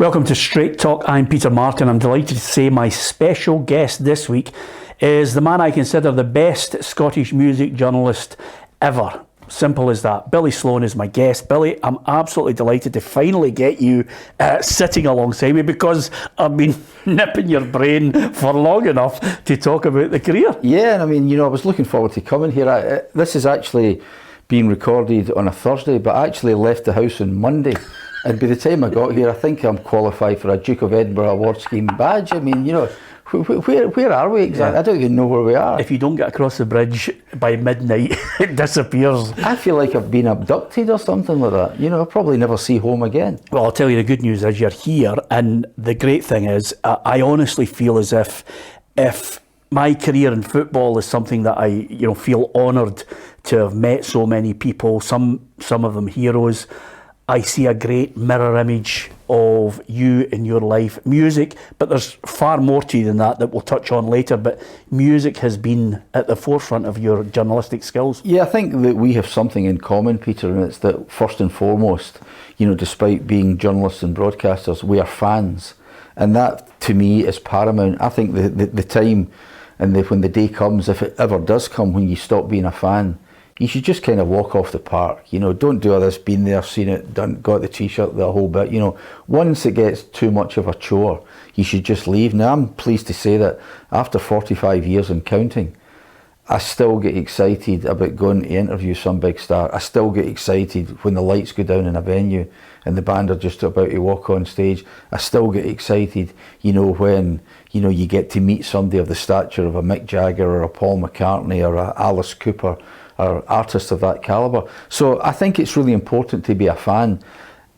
Welcome to Straight Talk. I'm Peter Martin. I'm delighted to say my special guest this week is the man I consider the best Scottish music journalist ever. Simple as that. Billy Sloan is my guest. Billy, I'm absolutely delighted to finally get you sitting alongside me because I've been nipping your brain for long enough to talk about the career. Yeah, and I mean, I was looking forward to coming here. This is actually being recorded on a Thursday, but I actually left the house on Monday. And by the time I got here, I think I'm qualified for a Duke of Edinburgh Award Scheme badge. I mean, where are we exactly? Yeah. I don't even know where we are. If you don't get across the bridge by midnight, it disappears. I feel like I've been abducted or something like that. I'll probably never see home again. Well, I'll tell you the good news is you're here, and the great thing is I honestly feel as if my career in football is something that I feel honoured to have met so many people, some of them heroes. I see a great mirror image of you in your life. Music, but there's far more to you than that we'll touch on later, but music has been at the forefront of your journalistic skills. Yeah, I think that we have something in common, Peter, and it's that first and foremost, despite being journalists and broadcasters, we are fans. And that, to me, is paramount. I think the time and when the day comes, if it ever does come, when you stop being a fan, you should just kind of walk off the park. Don't do all this, been there, seen it, done, got the t-shirt, the whole bit. Once it gets too much of a chore, you should just leave. Now, I'm pleased to say that after 45 years and counting, I still get excited about going to interview some big star. I still get excited when the lights go down in a venue and the band are just about to walk on stage. I still get excited, when, you get to meet somebody of the stature of a Mick Jagger or a Paul McCartney or a Alice Cooper, or artists of that calibre. So I think it's really important to be a fan.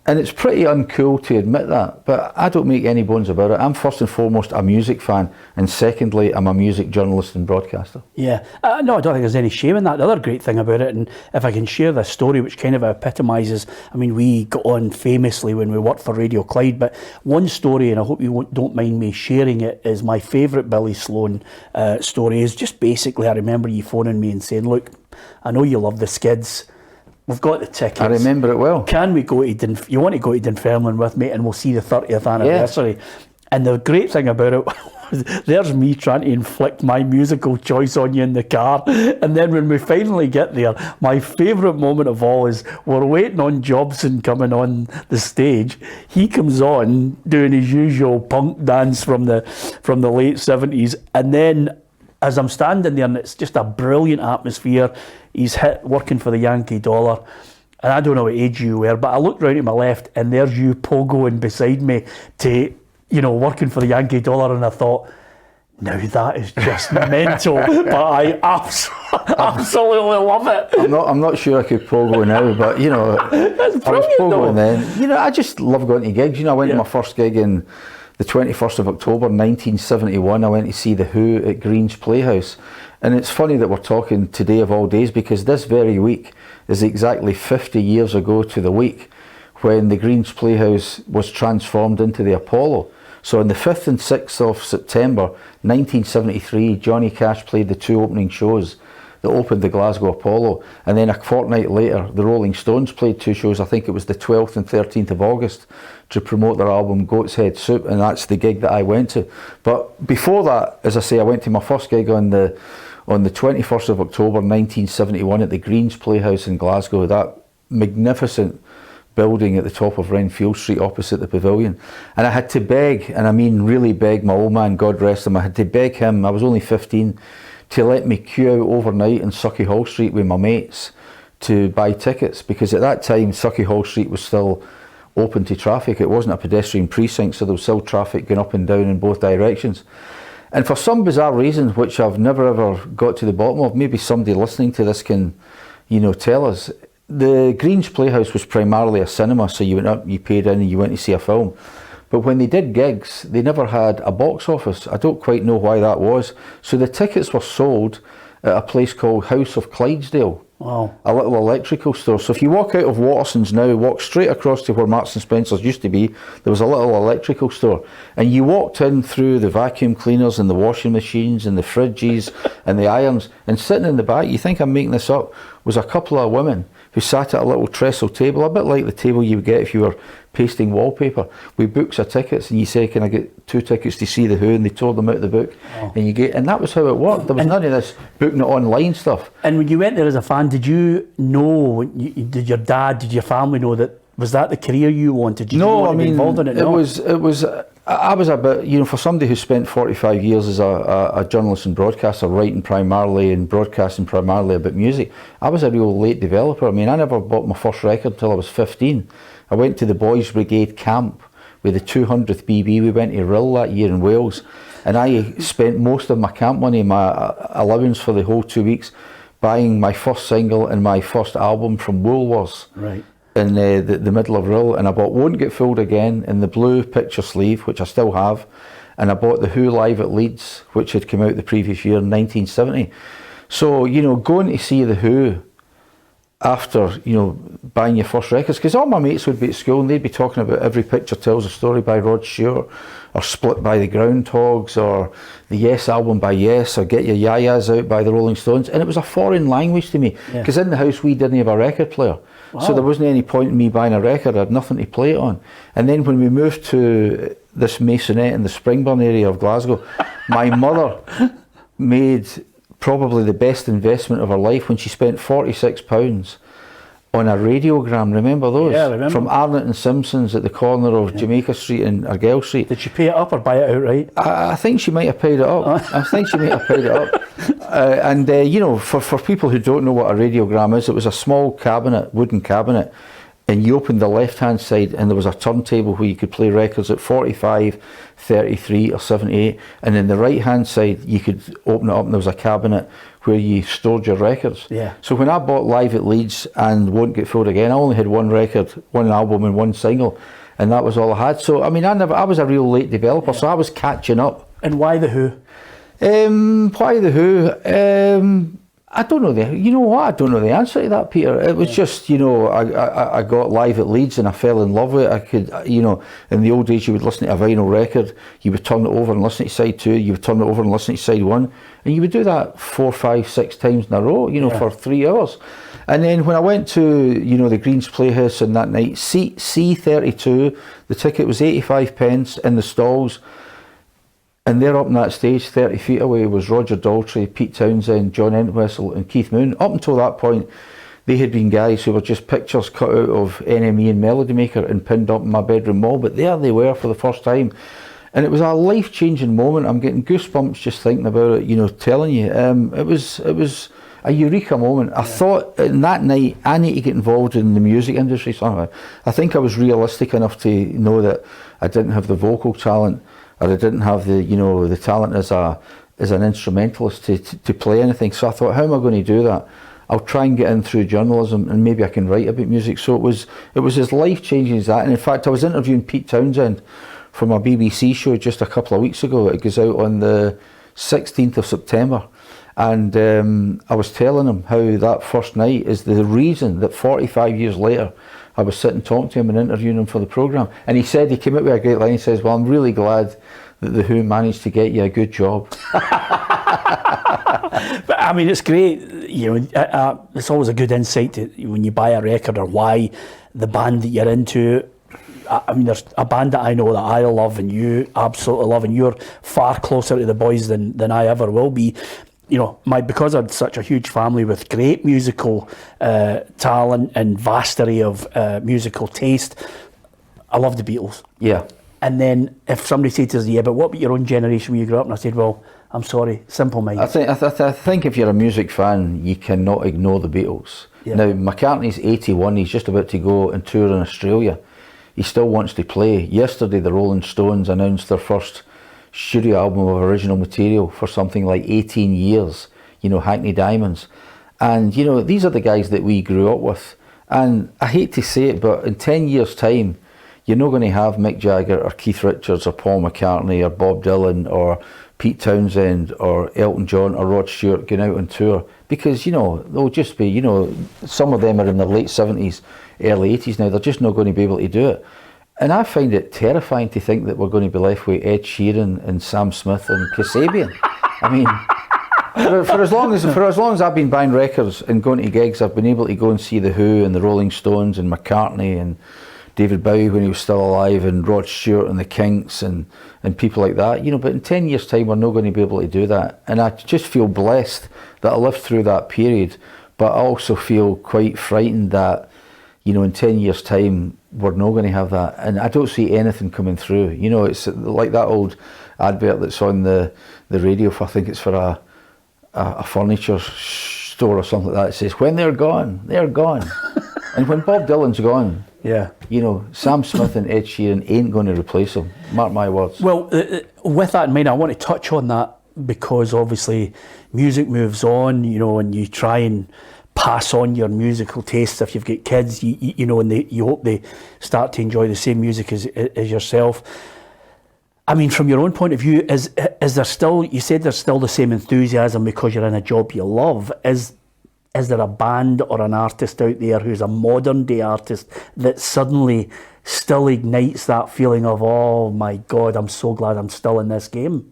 And it's pretty uncool to admit that, but I don't make any bones about it. I'm first and foremost a music fan, and secondly, I'm a music journalist and broadcaster. Yeah, no, I don't think there's any shame in that. The other great thing about it, and if I can share this story, which kind of epitomises, we got on famously when we worked for Radio Clyde, but one story, and I hope you don't mind me sharing it, is my favourite Billy Sloan story, is just basically, I remember you phoning me and saying, look, I know you love the Skids. We've got the tickets. I remember it well. Can we go to you want to go to Dunfermline with me and we'll see the 30th anniversary? Yeah. And the great thing about it was there's me trying to inflict my musical choice on you in the car. And then when we finally get there, my favourite moment of all is we're waiting on Jobson coming on the stage. He comes on doing his usual punk dance from the late 70s. And then as I'm standing there, and it's just a brilliant atmosphere, he's hit Working for the Yankee Dollar, and I don't know what age you were, but I looked round to my left, and there's you pogoing beside me to, Working for the Yankee Dollar, and I thought, now that is just mental, but I absolutely love it. I'm not sure I could pogo now, but That's I was pogoing then. I just love going to gigs. I went to my first gig in the 21st of October 1971, I went to see The Who at Green's Playhouse. And it's funny that we're talking today of all days, because this very week is exactly 50 years ago to the week when the Green's Playhouse was transformed into the Apollo. So on the 5th and 6th of September 1973, Johnny Cash played the two opening shows that opened the Glasgow Apollo, and then a fortnight later the Rolling Stones played two shows. I think it was the 12th and 13th of August to promote their album Goat's Head Soup, and that's the gig that I went to. But before that, as I say, I went to my first gig on the 21st of October 1971 at the Green's Playhouse in Glasgow, that magnificent building at the top of Renfield Street opposite the Pavilion. And I had to beg, and I mean really beg, my old man, God rest him, I had to beg him, I was only 15, to let me queue out overnight in Sucky Hall Street with my mates to buy tickets, because at that time Sucky Hall Street was still open to traffic. It wasn't a pedestrian precinct, so there was still traffic going up and down in both directions. And for some bizarre reason, which I've never ever got to the bottom of, maybe somebody listening to this can, tell us, the Green's Playhouse was primarily a cinema, so you went up, you paid in and you went to see a film. But when they did gigs, they never had a box office. I don't quite know why that was. So the tickets were sold at a place called House of Clydesdale. Wow. A little electrical store. So if you walk out of Watterson's now, walk straight across to where Marks and Spencer's used to be, there was a little electrical store. And you walked in through the vacuum cleaners and the washing machines and the fridges and the irons, and sitting in the back, you think I'm making this up, was a couple of women who sat at a little trestle table, a bit like the table you would get if you were pasting wallpaper with books of tickets, and you say, can I get 2 tickets to see the Who, and they tore them out of the book, and that was how it worked. There was none of this booking it online stuff. And when you went there as a fan, did you know, did your dad, did your family know that, was that the career you wanted? Did you want to be involved in it? I was a bit, for somebody who spent 45 years as a journalist and broadcaster, writing primarily and broadcasting primarily about music, I was a real late developer. I mean, I never bought my first record until I was 15. I went to the Boys Brigade camp with the 200th BB. We went to Rill that year in Wales, and I spent most of my camp money, my allowance for the whole 2 weeks, buying my first single and my first album from Woolworths. Right. In the middle of Rill, and I bought Won't Get Fooled Again in the blue picture sleeve, which I still have, and I bought the Who live at Leeds, which had come out the previous year in 1970. So, going to see the Who after, buying your first records, because all my mates would be at school and they'd be talking about Every Picture Tells a Story by Rod Stewart, or Split by the Groundhogs, or the Yes album by Yes, or Get Your Yayas Out by the Rolling Stones, and it was a foreign language to me, because in the house we didn't have a record player. Wow. So there wasn't any point in me buying a record. I had nothing to play it on. And then when we moved to this maisonette in the Springburn area of Glasgow, my mother made probably the best investment of her life when she spent £46 on a radiogram. Remember those? Yeah, I remember. From Arnott and Simpson's at the corner of Jamaica Street and Argyle Street. Did she pay it up or buy it outright? I think she might have paid it up. For people who don't know what a radiogram is, it was a small cabinet, wooden cabinet, and you opened the left-hand side and there was a turntable where you could play records at 45, 33 or 78, and then the right-hand side you could open it up and there was a cabinet where you stored your records. Yeah. So when I bought Live at Leeds and Won't Get Fooled Again, I only had one record, one album and one single, and that was all I had. So I mean, I was a real late developer, so I was catching up. And why the Who? Why the Who? I don't know I don't know the answer to that, Peter. It was just, I got Live at Leeds and I fell in love with it. I could, in the old days you would listen to a vinyl record, you would turn it over and listen to side 2, you would turn it over and listen to side 1, and you would do that 4, 5, 6 times in a row, for 3 hours. And then when I went to, the Greens Playhouse on that night, seat C32, the ticket was 85 pence in the stalls. And there up on that stage, 30 feet away, was Roger Daltrey, Pete Townsend, John Entwistle and Keith Moon. Up until that point, they had been guys who were just pictures cut out of NME and Melody Maker and pinned up in my bedroom wall, but there they were for the first time. And it was a life-changing moment. I'm getting goosebumps just thinking about it, telling you. It was a eureka moment. I thought in that night, I need to get involved in the music industry somehow. I think I was realistic enough to know that I didn't have the vocal talent, or I didn't have the talent as an instrumentalist to play anything. So I thought, how am I going to do that? I'll try and get in through journalism and maybe I can write about music. So it was as life-changing as that. And in fact, I was interviewing Pete Townsend from a BBC show just a couple of weeks ago. It goes out on the 16th of September. And I was telling him how that first night is the reason that 45 years later I was sitting talking to him and interviewing him for the programme. And he came out with a great line. He says, well, I'm really glad that the Who managed to get you a good job. But I mean, it's great. It's always a good insight to, when you buy a record, or why the band that you're into. I mean, there's a band that I know that I love and you absolutely love, and you're far closer to the boys than I ever will be. Because I had such a huge family with great musical talent and vastity of musical taste, I love the Beatles. Yeah. And then if somebody said to us, yeah, but what about your own generation when you grew up? And I said, well, I'm sorry, simple minds. I think if you're a music fan, you cannot ignore the Beatles. Yeah. Now, McCartney's 81, he's just about to go and tour in Australia. He still wants to play. Yesterday, the Rolling Stones announced their first studio album of original material for something like 18 years, Hackney Diamonds. And, these are the guys that we grew up with. And I hate to say it, but in 10 years' time, you're not going to have Mick Jagger or Keith Richards or Paul McCartney or Bob Dylan or Pete Townsend or Elton John or Rod Stewart going out on tour, because, they'll just be, some of them are in their late 70s, early 80s now, they're just not going to be able to do it. And I find it terrifying to think that we're going to be left with Ed Sheeran and Sam Smith and Kasabian. I mean, for as long as I've been buying records and going to gigs, I've been able to go and see the Who and the Rolling Stones and McCartney and David Bowie when he was still alive, and Rod Stewart and the Kinks and people like that, but in 10 years' time we're not going to be able to do that. And I just feel blessed that I lived through that period, but I also feel quite frightened that, in 10 years' time we're not going to have that. And I don't see anything coming through. It's like that old advert that's on the radio for, I think it's for a furniture store or something like that. It says, when they're gone, they're gone. And when Bob Dylan's gone, Sam Smith and Ed Sheeran ain't going to replace him. Mark my words. Well, with that in mind, I want to touch on that because obviously music moves on, and you try and pass on your musical tastes. If you've got kids, and you hope they start to enjoy the same music as yourself. I mean, from your own point of view, is there still, you said there's still the same enthusiasm because you're in a job you love. Is there a band or an artist out there who's a modern day artist that suddenly still ignites that feeling of, oh my God, I'm so glad I'm still in this game?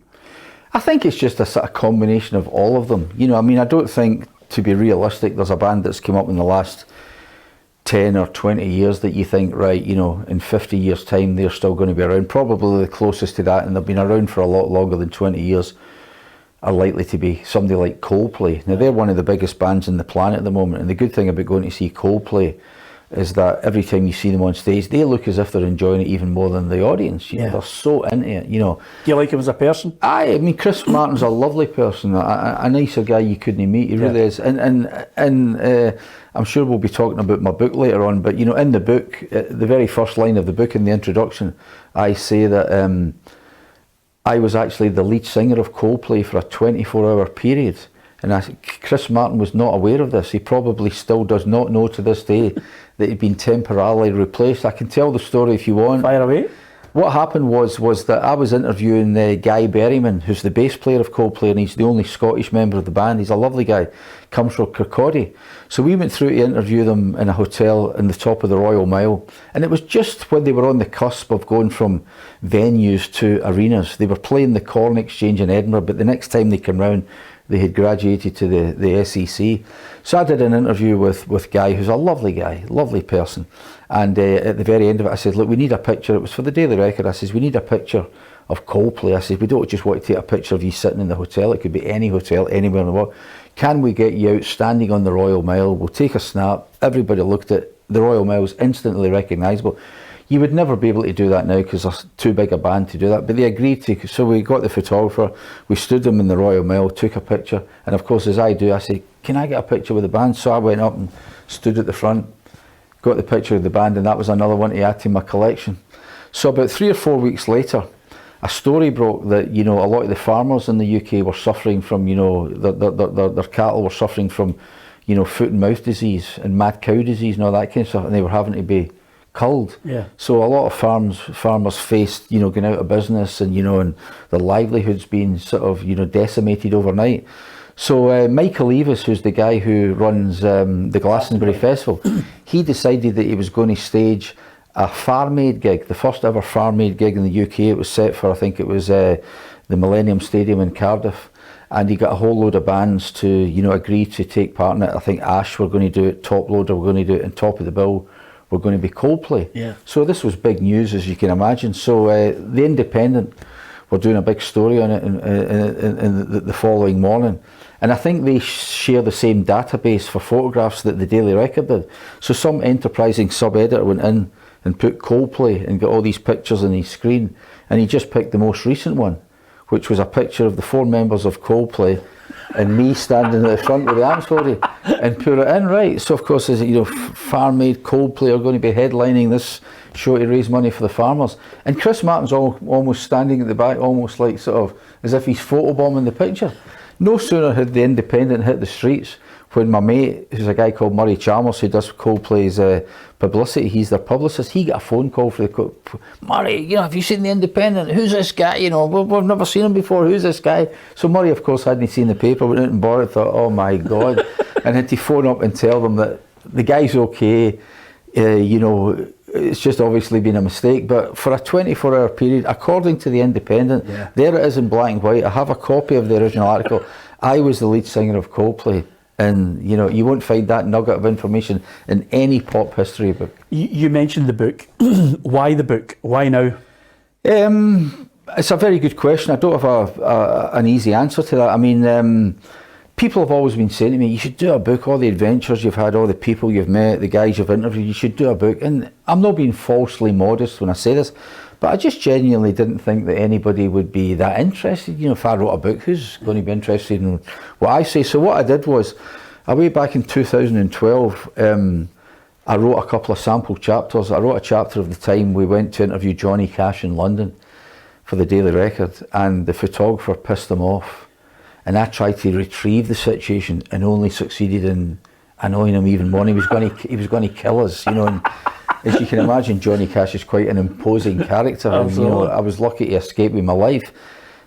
I think it's just a sort of combination of all of them. I don't think, to be realistic, there's a band that's come up in the last 10 or 20 years that you think, right, in 50 years' time they're still going to be around. Probably the closest to that, and they've been around for a lot longer than 20 years, are likely to be somebody like Coldplay. Now, they're one of the biggest bands on the planet at the moment, and the good thing about going to see Coldplay is that every time you see them on stage, they look as if they're enjoying it even more than the audience. They're so into it, Do you like him as a person? I mean, Chris Martin's a lovely person, a nicer guy you couldn't meet. He really is. And I'm sure we'll be talking about my book later on, but, in the book, the very first line of the book in the introduction, I say that I was actually the lead singer of Coldplay for a 24-hour period. And Chris Martin was not aware of this. He probably still does not know to this day that he'd been temporarily replaced. I can tell the story if you want. Fire away. What happened was that I was interviewing Guy Berryman, who's the bass player of Coldplay, and he's the only Scottish member of the band. He's a lovely guy, comes from Kirkcaldy. So we went through to interview them in a hotel in the top of the Royal Mile, and it was just when they were on the cusp of going from venues to arenas. They were playing the Corn Exchange in Edinburgh, but the next time they came round, they had graduated to the SECC. So I did an interview with Guy, who's a lovely guy, lovely person. And at the very end of it, I said, look, we need a picture. It was for the Daily Record. I said, we need a picture of Coldplay. I said, we don't just want to take a picture of you sitting in the hotel. It could be any hotel, anywhere in the world. Can we get you out standing on the Royal Mile? We'll take a snap. Everybody looked at the Royal Mile, was instantly recognisable. You would never be able to do that now because there's too big a band to do that. But they agreed to, so we got the photographer, we stood them in the Royal Mile, took a picture. And of course, as I do, I said, can I get a picture with the band? So I went up and stood at the front, got the picture of the band, and that was another one to add to my collection. So about 3 or 4 weeks later, a story broke that, a lot of the farmers in the UK were suffering from, their cattle were suffering from, foot and mouth disease and mad cow disease and all that kind of stuff, and they were having to be culled. Yeah. So a lot of farmers faced, going out of business and, and their livelihoods being sort of, decimated overnight. So Michael Eavis, who's the guy who runs the Glastonbury Festival, he decided that he was going to stage a Farm Aid gig, the first ever Farm Aid gig in the UK. It was set for, I think it was the Millennium Stadium in Cardiff. And he got a whole load of bands to, agree to take part in it. I think Ash were going to do it, Top Loader were going to do it, and top of the bill were going to be Coldplay. Yeah. So this was big news, as you can imagine. So The Independent were doing a big story on it in the following morning. And I think they share the same database for photographs that the Daily Record did. So some enterprising sub-editor went in and put Coldplay and got all these pictures on his screen. And he just picked the most recent one, which was a picture of the 4 members of Coldplay and me standing at the front with the amps holding and put it in, right. So of course, Farm Aid, Coldplay are going to be headlining this show to raise money for the farmers. And Chris Martin's almost standing at the back, almost like sort of as if he's photobombing the picture. No sooner had The Independent hit the streets when my mate, who's a guy called Murray Chalmers, who does Coldplay's publicity, he's their publicist, he got a phone call for Murray, have you seen The Independent? Who's this guy? We've never seen him before. Who's this guy? So Murray, of course, hadn't seen the paper, went out and bought it, thought, oh my God, and had to phone up and tell them that the guy's okay, it's just obviously been a mistake. But for a 24-hour period, according to The Independent, there it is in black and white. I have a copy of the original article. I was the lead singer of Coldplay And, you know, you won't find that nugget of information in any pop history book. You mentioned the book. Why the book? Why now? It's a very good question. I don't have an easy answer to that. I mean, people have always been saying to me, you should do a book, all the adventures you've had, all the people you've met, the guys you've interviewed, you should do a book. And I'm not being falsely modest when I say this, but I just genuinely didn't think that anybody would be that interested. You know, if I wrote a book, who's going to be interested in what I say? So what I did was, way back in 2012, I wrote a couple of sample chapters. I wrote a chapter of the time we went to interview Johnny Cash in London for the Daily Record, and the photographer pissed him off. And I tried to retrieve the situation and only succeeded in annoying him even more. He was going to kill us, you know. And as you can imagine, Johnny Cash is quite an imposing character. And, you know, I was lucky to escape with my life.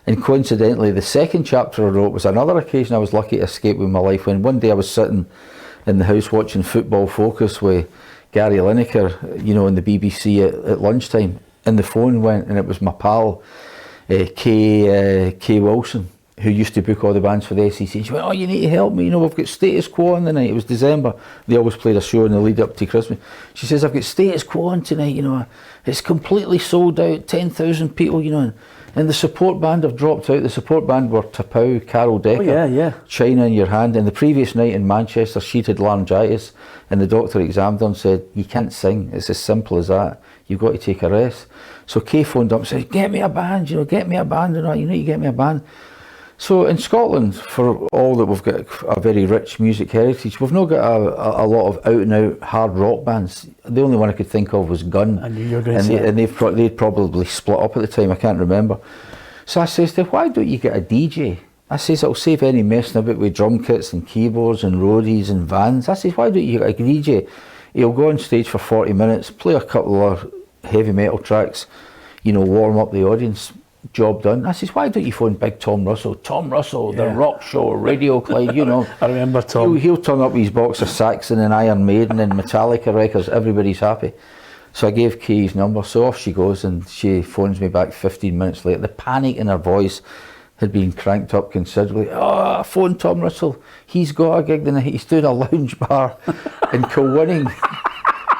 And coincidentally, the second chapter I wrote was another occasion I was lucky to escape with my life, when one day I was sitting in the house watching Football Focus with Gary Lineker, you know, on the BBC at lunchtime, and the phone went, and it was my pal, Kay Wilson, who used to book all the bands for the SECC. She went, oh, you need to help me, you know, we've got Status Quo on the night. It was December. They always played a show in the lead up to Christmas. She says, I've got Status Quo on tonight, you know, it's completely sold out, 10,000 people, you know, and the support band have dropped out. The support band were Tapau, Carol Decker, China in Your Hand. And the previous night in Manchester, she'd had laryngitis, and the doctor examined her and said, you can't sing, it's as simple as that, you've got to take a rest. So Kay phoned up and said, get me a band, you know, get me a band, and you need to get me a band. So in Scotland, for all that we've got a very rich music heritage, we've not got a lot of out and out hard rock bands. The only one I could think of was Gun, and they'd probably split up at the time, I can't remember. So I says to her, why don't you get a DJ? I says, it'll save any messing about with drum kits and keyboards and roadies and vans. I says, why don't you get a DJ? He'll go on stage for 40 minutes, play a couple of heavy metal tracks, you know, warm up the audience. Job done. I says, why don't you phone Big Tom Russell? Tom Russell, the rock show, Radio Clyde, you know. I remember Tom. He'll turn up his box of Saxon and Iron Maiden and Metallica records, everybody's happy. So I gave Kay his number, so off she goes, and she phones me back 15 minutes later. The panic in her voice had been cranked up considerably. Oh, I phoned Tom Russell, he's got a gig tonight, he's doing a lounge bar in Kilwinning.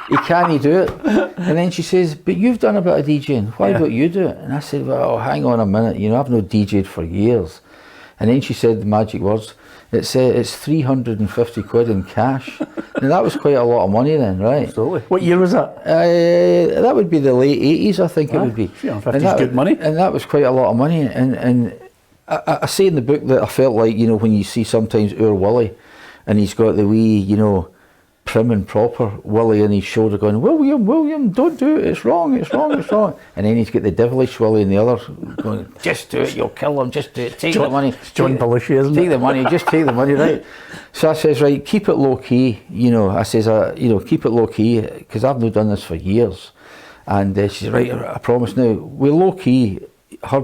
He can't do it. And then she says, but you've done a bit of DJing, why don't you do it? And I said, well, hang on a minute, you know, I've no DJed for years. And then she said the magic words, it's 350 quid in cash. And that was quite a lot of money then, right? Absolutely. What year was that? That would be the late 80s, I think it would be. 350 is good money. And that was quite a lot of money. And I say in the book that I felt like, you know, when you see sometimes Our Willie, and he's got the wee, you know, prim and proper Willie on his shoulder going, William, don't do it, it's wrong. And then he's got the devilish Willie in the other going, just do it, you'll kill him, just do it, take the money. John Belushi, isn't it? Take the money, just take the money, right? So I says, right, keep it low key, you know, I says, you know, keep it low key, because I've not done this for years. And she says, right, I promise now, we're low key, her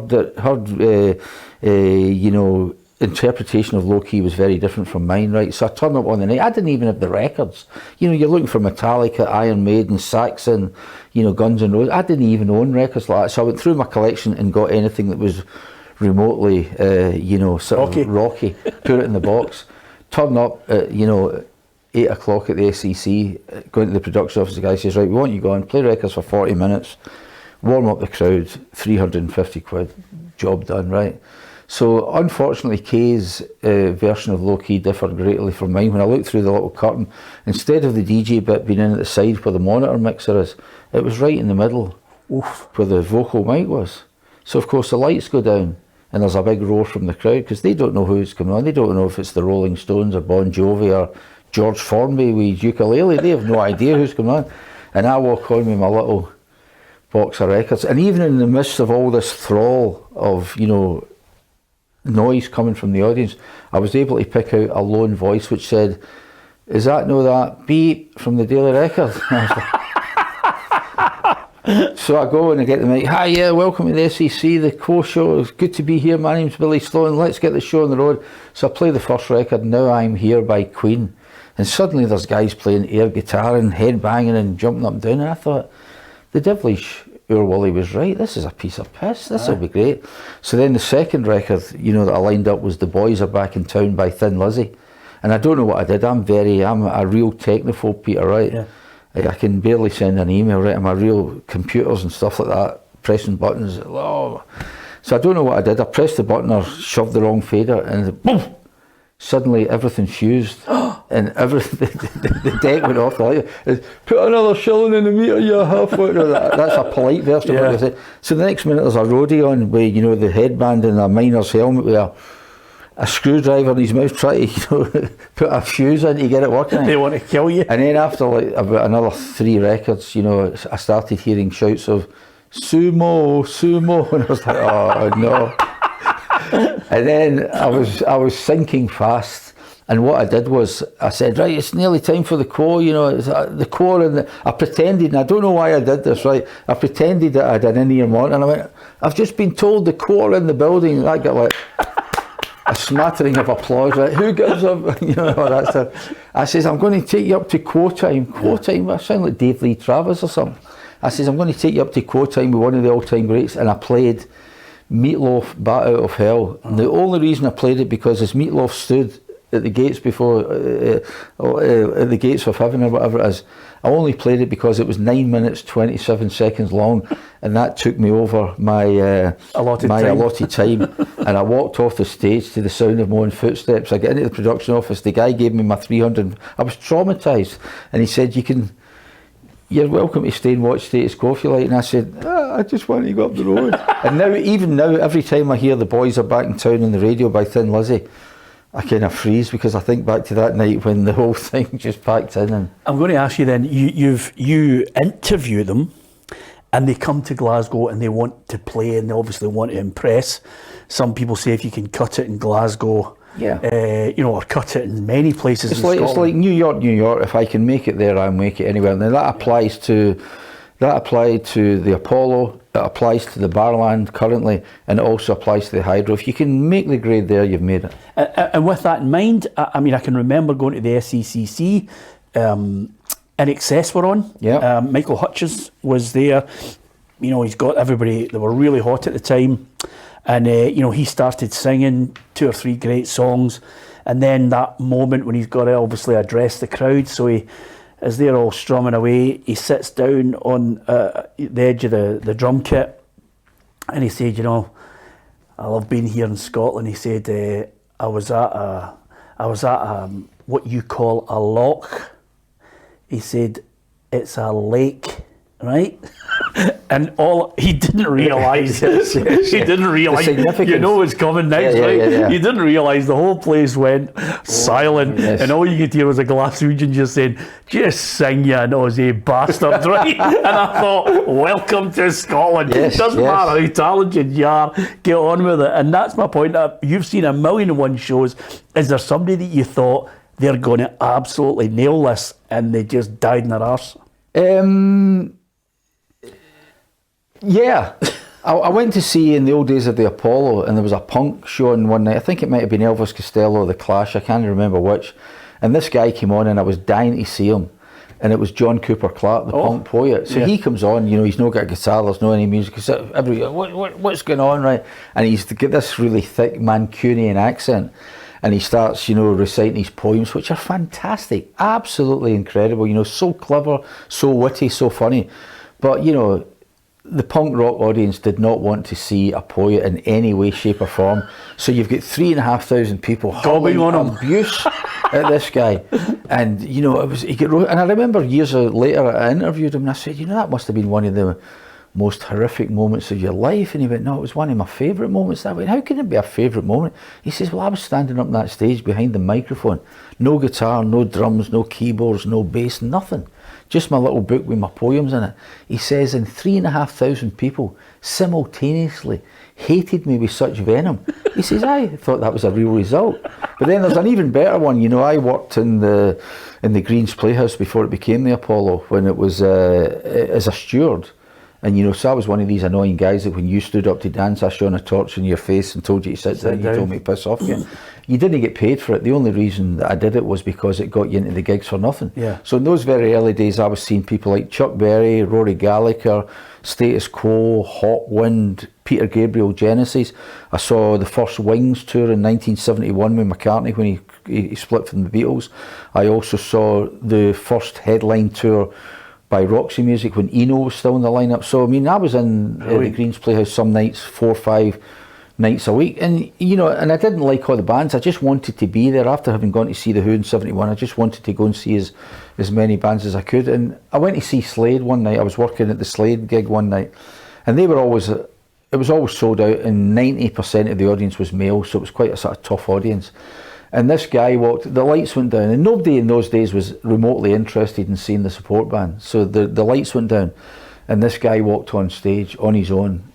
you know, interpretation of low key was very different from mine, right? So I turned up on the night, I didn't even have the records. You know, you're looking for Metallica, Iron Maiden, Saxon, you know, Guns N' Roses. I didn't even own records like that. So I went through my collection and got anything that was remotely, you know, sort of rocky, put it in the box. Turned up at, you know, 8 o'clock at the SECC, going to the production office, the guy says, right, we want you go on, play records for 40 minutes, warm up the crowd, 350 quid, job done, right? So unfortunately, Kay's version of low key differed greatly from mine. When I looked through the little curtain, instead of the DJ bit being in at the side where the monitor mixer is, it was right in the middle, where the vocal mic was. So of course the lights go down and there's a big roar from the crowd, because they don't know who's coming on. They don't know if it's the Rolling Stones or Bon Jovi or George Formby with his ukulele. They have no idea who's coming on. And I walk on with my little box of records, and even in the midst of all this thrall of, you know, noise coming from the audience, I was able to pick out a lone voice which said, is that no that beep from the Daily Record? So I go and I get the mic, hi, yeah, welcome to the SEC, the co-show, it's good to be here, my name's Billy Sloan, let's get the show on the road. So I play the first record, Now I'm Here by Queen, and suddenly there's guys playing air guitar and head banging and jumping up and down, and I thought, the devilish Our Willie was right, this is a piece of piss, this will be great. So then the second record, you know, that I lined up was The Boys Are Back in Town by Thin Lizzy, And I don't know what I did. I'm a real technophobe, Peter, right? Yeah. I can barely send an email, right? I'm a real computers and stuff like that, pressing buttons. Oh. So I don't know what I did. I pressed the button or shoved the wrong fader, and boom! Suddenly everything fused, and the deck went off. Put another shilling in the meter, you halfway. That's a polite version of what they say. So the next minute there's a roadie on with, you know, the headband and a miner's helmet with a screwdriver in his mouth, trying to put a fuse in to get it working. They want to kill you. And then after like about another 3 records, you know, I started hearing shouts of sumo, sumo, and I was like, oh no. And then I was sinking fast, and what I did was I said, right, it's nearly time for the core, you know, it's, the core, and I pretended, and I don't know why I did this, right, I pretended that I had an in-ear monitor, and I went, I've just been told the core in the building, and I got like a smattering of applause, right? Who gives a, you know, that's a, I says, I'm going to take you up to core time. Core time, I sound like Dave Lee Travis or something. I says, I'm going to take you up to core time with one of the all-time greats, and I played Meatloaf, Bat Out of Hell. And the only reason I played it because as Meatloaf stood at the gates before, at the gates of heaven or whatever it is, I only played it because it was 9 minutes 27 seconds long, and that took me over my allotted time. And I walked off the stage to the sound of my own footsteps. I get into the production office, the guy gave me my 300, I was traumatised, and he said, you're welcome to stay and watch Status Quo if you like. And I said, I just want to go up the road. And now, even now, every time I hear The Boys Are Back in Town on the radio by Thin Lizzy, I kind of freeze because I think back to that night when the whole thing just packed in. And I'm going to ask you then, you interview them, and they come to Glasgow and they want to play, and they obviously want to impress. Some people say if you can cut it in Glasgow, you know, or cut it in many places. It's like New York. If I can make it there, I'll make it anywhere. And that applies to the Apollo. It applies to the Barland currently, and it also applies to the Hydro. If you can make the grade there, you've made it. And with that in mind, I mean, I can remember going to the SECC. In Excess were on. Yeah. Michael Hutchins was there. You know, he's got everybody. They were really hot at the time. And, you know, he started singing 2 or 3 great songs. And then that moment when he's got to obviously address the crowd. So he, as they're all strumming away, he sits down on the edge of the drum kit. And he said, you know, I love being here in Scotland. He said, I was at what you call a loch. He said, it's a lake, right? And he didn't realise it. He didn't realise, you know it's coming next, right? Yeah. He didn't realise the whole place went silent, and all you could hear was a Glaswegian just saying, just sing, you Aussie bastard, right? And I thought, welcome to Scotland. It doesn't matter how talented you are, get on with it. And that's my point. You've seen 1,000,001 shows. Is there somebody that you thought they're going to absolutely nail this, and they just died in their arse? Yeah, I went to see in the old days of the Apollo, and there was a punk show on one night. I think it might have been Elvis Costello or The Clash, I can't remember which. And this guy came on, and I was dying to see him. And it was John Cooper Clarke, the punk poet. So he comes on, you know, he's not got a guitar, there's no any music. What's going on, right? And he's got this really thick Mancunian accent. And he starts, you know, reciting his poems, which are fantastic, absolutely incredible, you know, so clever, so witty, so funny. But, you know, the punk rock audience did not want to see a poet in any way, shape or form. So you've got 3,500 people hurling abuse at this guy. And, you know, and I remember years later I interviewed him and I said, you know, that must have been one of the most horrific moments of your life. And he went, no, it was one of my favourite moments. I went, how can it be a favourite moment? He says, well, I was standing up on that stage behind the microphone. No guitar, no drums, no keyboards, no bass, nothing. Just my little book with my poems in it. He says, and 3,500 people simultaneously hated me with such venom. He says, I thought that was a real result. But then there's an even better one. You know, I worked in the Greens Playhouse before it became the Apollo, when it was as a steward. And, you know, so I was one of these annoying guys that when you stood up to dance, I shone a torch in your face and told you to sit down, you told me to piss off you. You didn't get paid for it. The only reason that I did it was because it got you into the gigs for nothing. Yeah. So in those very early days, I was seeing people like Chuck Berry, Rory Gallagher, Status Quo, Hot Wind, Peter Gabriel, Genesis. I saw the first Wings tour in 1971 with McCartney when he he split from the Beatles. I also saw the first headline tour by Roxy Music when Eno was still in the lineup. So I mean, I was in the Greens Playhouse some nights, 4 or 5 nights a week, and you know, and I didn't like all the bands. I just wanted to be there. After having gone to see the Who in '71, I just wanted to go and see as many bands as I could. And I went to see Slade one night. I was working at the Slade gig one night, and they were always, it was always sold out, and 90% of the audience was male, so it was quite a sort of tough audience. And this guy walked, the lights went down, and nobody in those days was remotely interested in seeing the support band. So the lights went down, and this guy walked on stage on his own.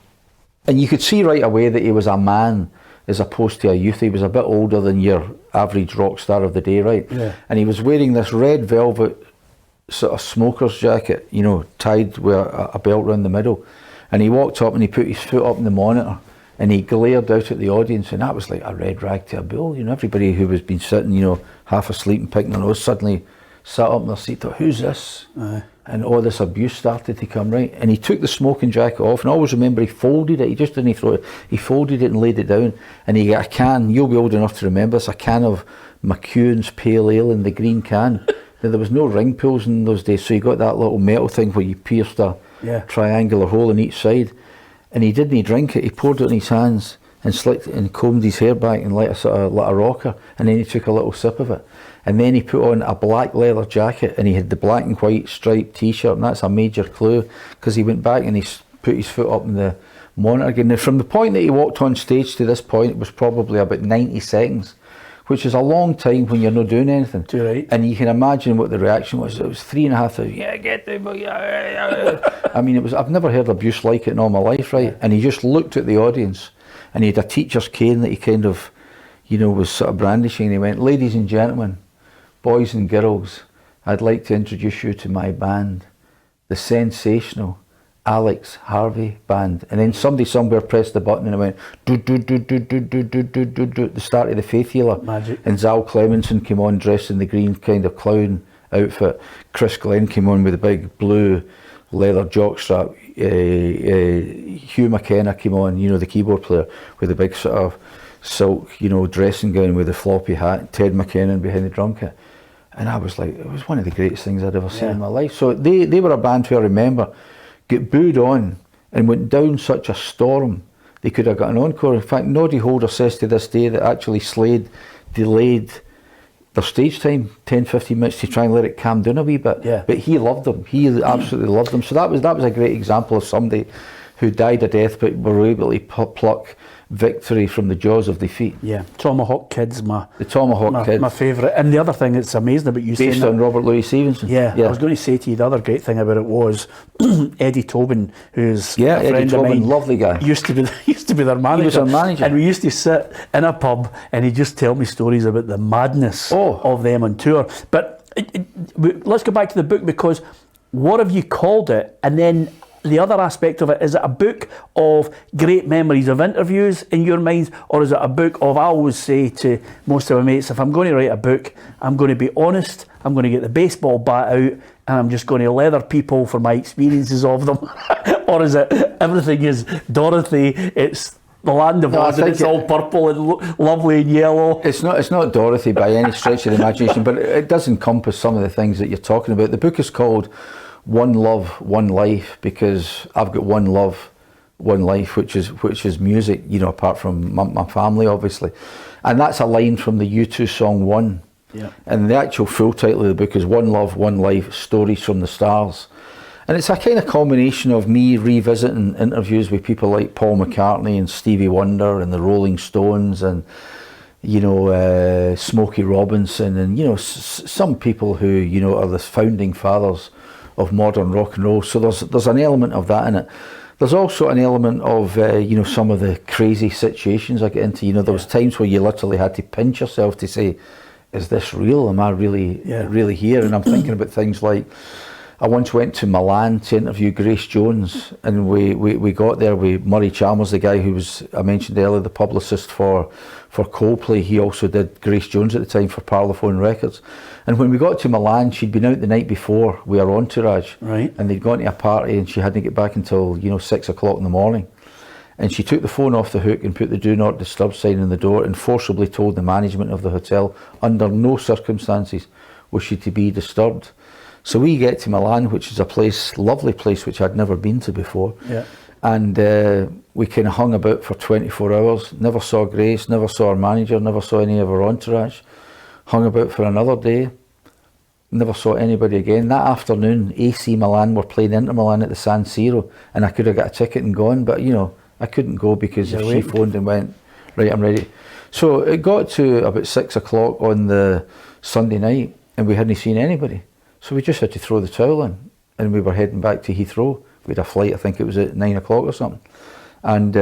And you could see right away that he was a man as opposed to a youth. He was a bit older than your average rock star of the day, right? Yeah. And he was wearing this red velvet sort of smoker's jacket, you know, tied with a belt around the middle. And he walked up and he put his foot up in the monitor and he glared out at the audience, and that was like a red rag to a bull. You know, everybody who was been sitting, you know, half asleep and picking their nose suddenly sat up in their seat, thought, who's this? And all this abuse started to come, right? And he took the smoking jacket off, and I always remember he folded it. He just didn't throw it. He folded it and laid it down, and he got a can, you'll be old enough to remember this, a can of McEwen's Pale Ale in the green can. Now, there was no ring pulls in those days, so you got that little metal thing where you pierced a triangular hole in each side. And he didn't drink it, he poured it in his hands and slicked it and combed his hair back and like a rocker, and then he took a little sip of it. And then he put on a black leather jacket, and he had the black and white striped t-shirt, and that's a major clue, because he went back and he put his foot up in the monitor again. Now, from the point that he walked on stage to this point, it was probably about 90 seconds, which is a long time when you're not doing anything. Too right. And you can imagine what the reaction was. It was 3.5 yeah, get them, yeah. I mean, I've never heard abuse like it in all my life, right? And he just looked at the audience, and he had a teacher's cane that he kind of, you know, was sort of brandishing, and he went, ladies and gentlemen, boys and girls, I'd like to introduce you to my band, the sensational Alex Harvey Band. And then somebody somewhere pressed the button and it went do do do do do do do do do do, the start of the Faith Healer. Magic. And Zal Clemenson came on dressed in the green kind of clown outfit. Chris Glenn came on with a big blue leather jockstrap. Hugh McKenna came on, you know, the keyboard player, with a big sort of silk, you know, dressing gown with a floppy hat. Ted McKinnon behind the drum kit. And I was like, it was one of the greatest things I'd ever seen in my life. So they were a band who I remember get booed on and went down such a storm they could have got an encore. In fact, Noddy Holder says to this day that actually Slade delayed their stage time 10-15 minutes to try and let it calm down a wee bit. But he loved them. He absolutely loved them. So that was a great example of somebody who died a death but were able to pluck victory from the jaws of defeat. Yeah, Tomahawk Kid's my favourite. And the other thing that's amazing about you saying based on Robert Louis Stevenson. I was going to say to you, the other great thing about it was Eddie Tobin, who's a friend of mine, lovely guy, used to be their manager. He was our manager, and we used to sit in a pub and he'd just tell me stories about the madness of them on tour. But let's go back to the book, because what have you called it? And then the other aspect of it, is it a book of great memories of interviews in your minds, or is it a book of, I always say to most of my mates, if I'm going to write a book, I'm going to be honest, I'm going to get the baseball bat out, and I'm just going to leather people for my experiences of them? Or is it everything is Dorothy, it's the land of Oz, and it's all purple and lovely and yellow? It's not Dorothy by any stretch of the imagination, but it does encompass some of the things that you're talking about. The book is called One Love, One Life, because I've got one love, one life, which is music, you know, apart from my family, obviously. And that's a line from the U2 song One. Yeah. And the actual full title of the book is One Love, One Life, Stories from the Stars. And it's a kind of combination of me revisiting interviews with people like Paul McCartney and Stevie Wonder and the Rolling Stones and, you know, Smokey Robinson and, you know, some people who, you know, are the founding fathers of modern rock and roll. So there's an element of that in it. There's also an element of you know, some of the crazy situations I get into. You know, there was times where you literally had to pinch yourself to say, is this real? Am I really here? And I'm thinking about things like, I once went to Milan to interview Grace Jones, and we got there with Murray Chalmers, the guy who was, I mentioned earlier, the publicist for Coldplay. He also did Grace Jones at the time for Parlophone Records. And when we got to Milan, she'd been out the night before with her entourage, right? And they'd gone to a party, and she hadn't get back until, you know, 6 o'clock in the morning. And she took the phone off the hook and put the do not disturb sign on the door and forcibly told the management of the hotel under no circumstances was she to be disturbed. So we get to Milan, which is a place, lovely place, which I'd never been to before. Yeah. And we kind of hung about for 24 hours, never saw Grace, never saw our manager, never saw any of our entourage. Hung about for another day, never saw anybody again. That afternoon, AC Milan were playing Inter Milan at the San Siro, and I could have got a ticket and gone, but you know, I couldn't go because if she phoned and went, right, I'm ready. So it got to about 6 o'clock on the Sunday night, and we hadn't seen anybody. So we just had to throw the towel in, and we were heading back to Heathrow. We had a flight, I think it was at 9 o'clock or something. And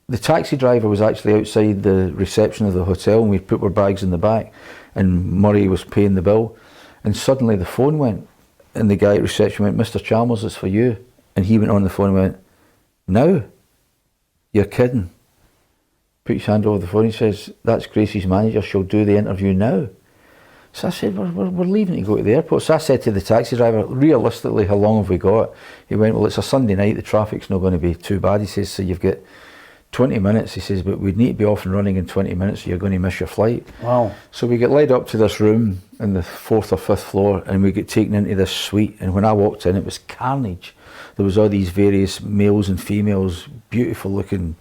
the taxi driver was actually outside the reception of the hotel, and we put our bags in the back, and Murray was paying the bill. And suddenly the phone went, and the guy at reception went, Mr. Chalmers, it's for you. And he went on the phone and went, now? You're kidding. Put his hand over the phone, he says, that's Gracie's manager, she'll do the interview now. So I said, we're leaving to go to the airport. So I said to the taxi driver, realistically, how long have we got? He went, well, it's a Sunday night, the traffic's not going to be too bad. He says, so you've got 20 minutes. He says, but we'd need to be off and running in 20 minutes, so you're going to miss your flight. Wow. So we get led up to this room on the 4th or 5th floor, and we get taken into this suite. And when I walked in, it was carnage. There was all these various males and females, beautiful looking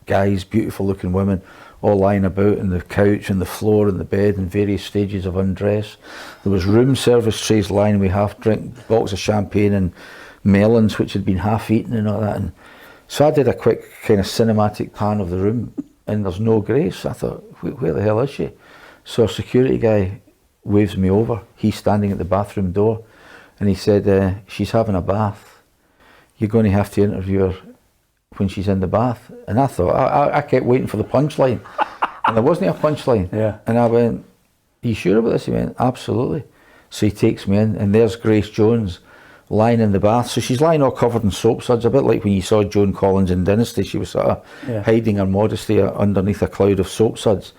guys, beautiful looking women, all lying about on the couch and the floor and the bed in various stages of undress. There was room service trays lying with half-drink, box of champagne and melons which had been half-eaten and all that. And so I did a quick kind of cinematic pan of the room, and there's no Grace. I thought, where the hell is she? So a security guy waves me over. He's standing at the bathroom door, and he said, she's having a bath. You're going to have to interview her when she's in the bath. And I thought, I kept waiting for the punchline, and there wasn't a punchline. Yeah. And I went, are you sure about this? He went, absolutely. So he takes me in, and there's Grace Jones lying in the bath. So she's lying all covered in soap suds, a bit like when you saw Joan Collins in Dynasty. She was sort of hiding her modesty underneath a cloud of soap suds.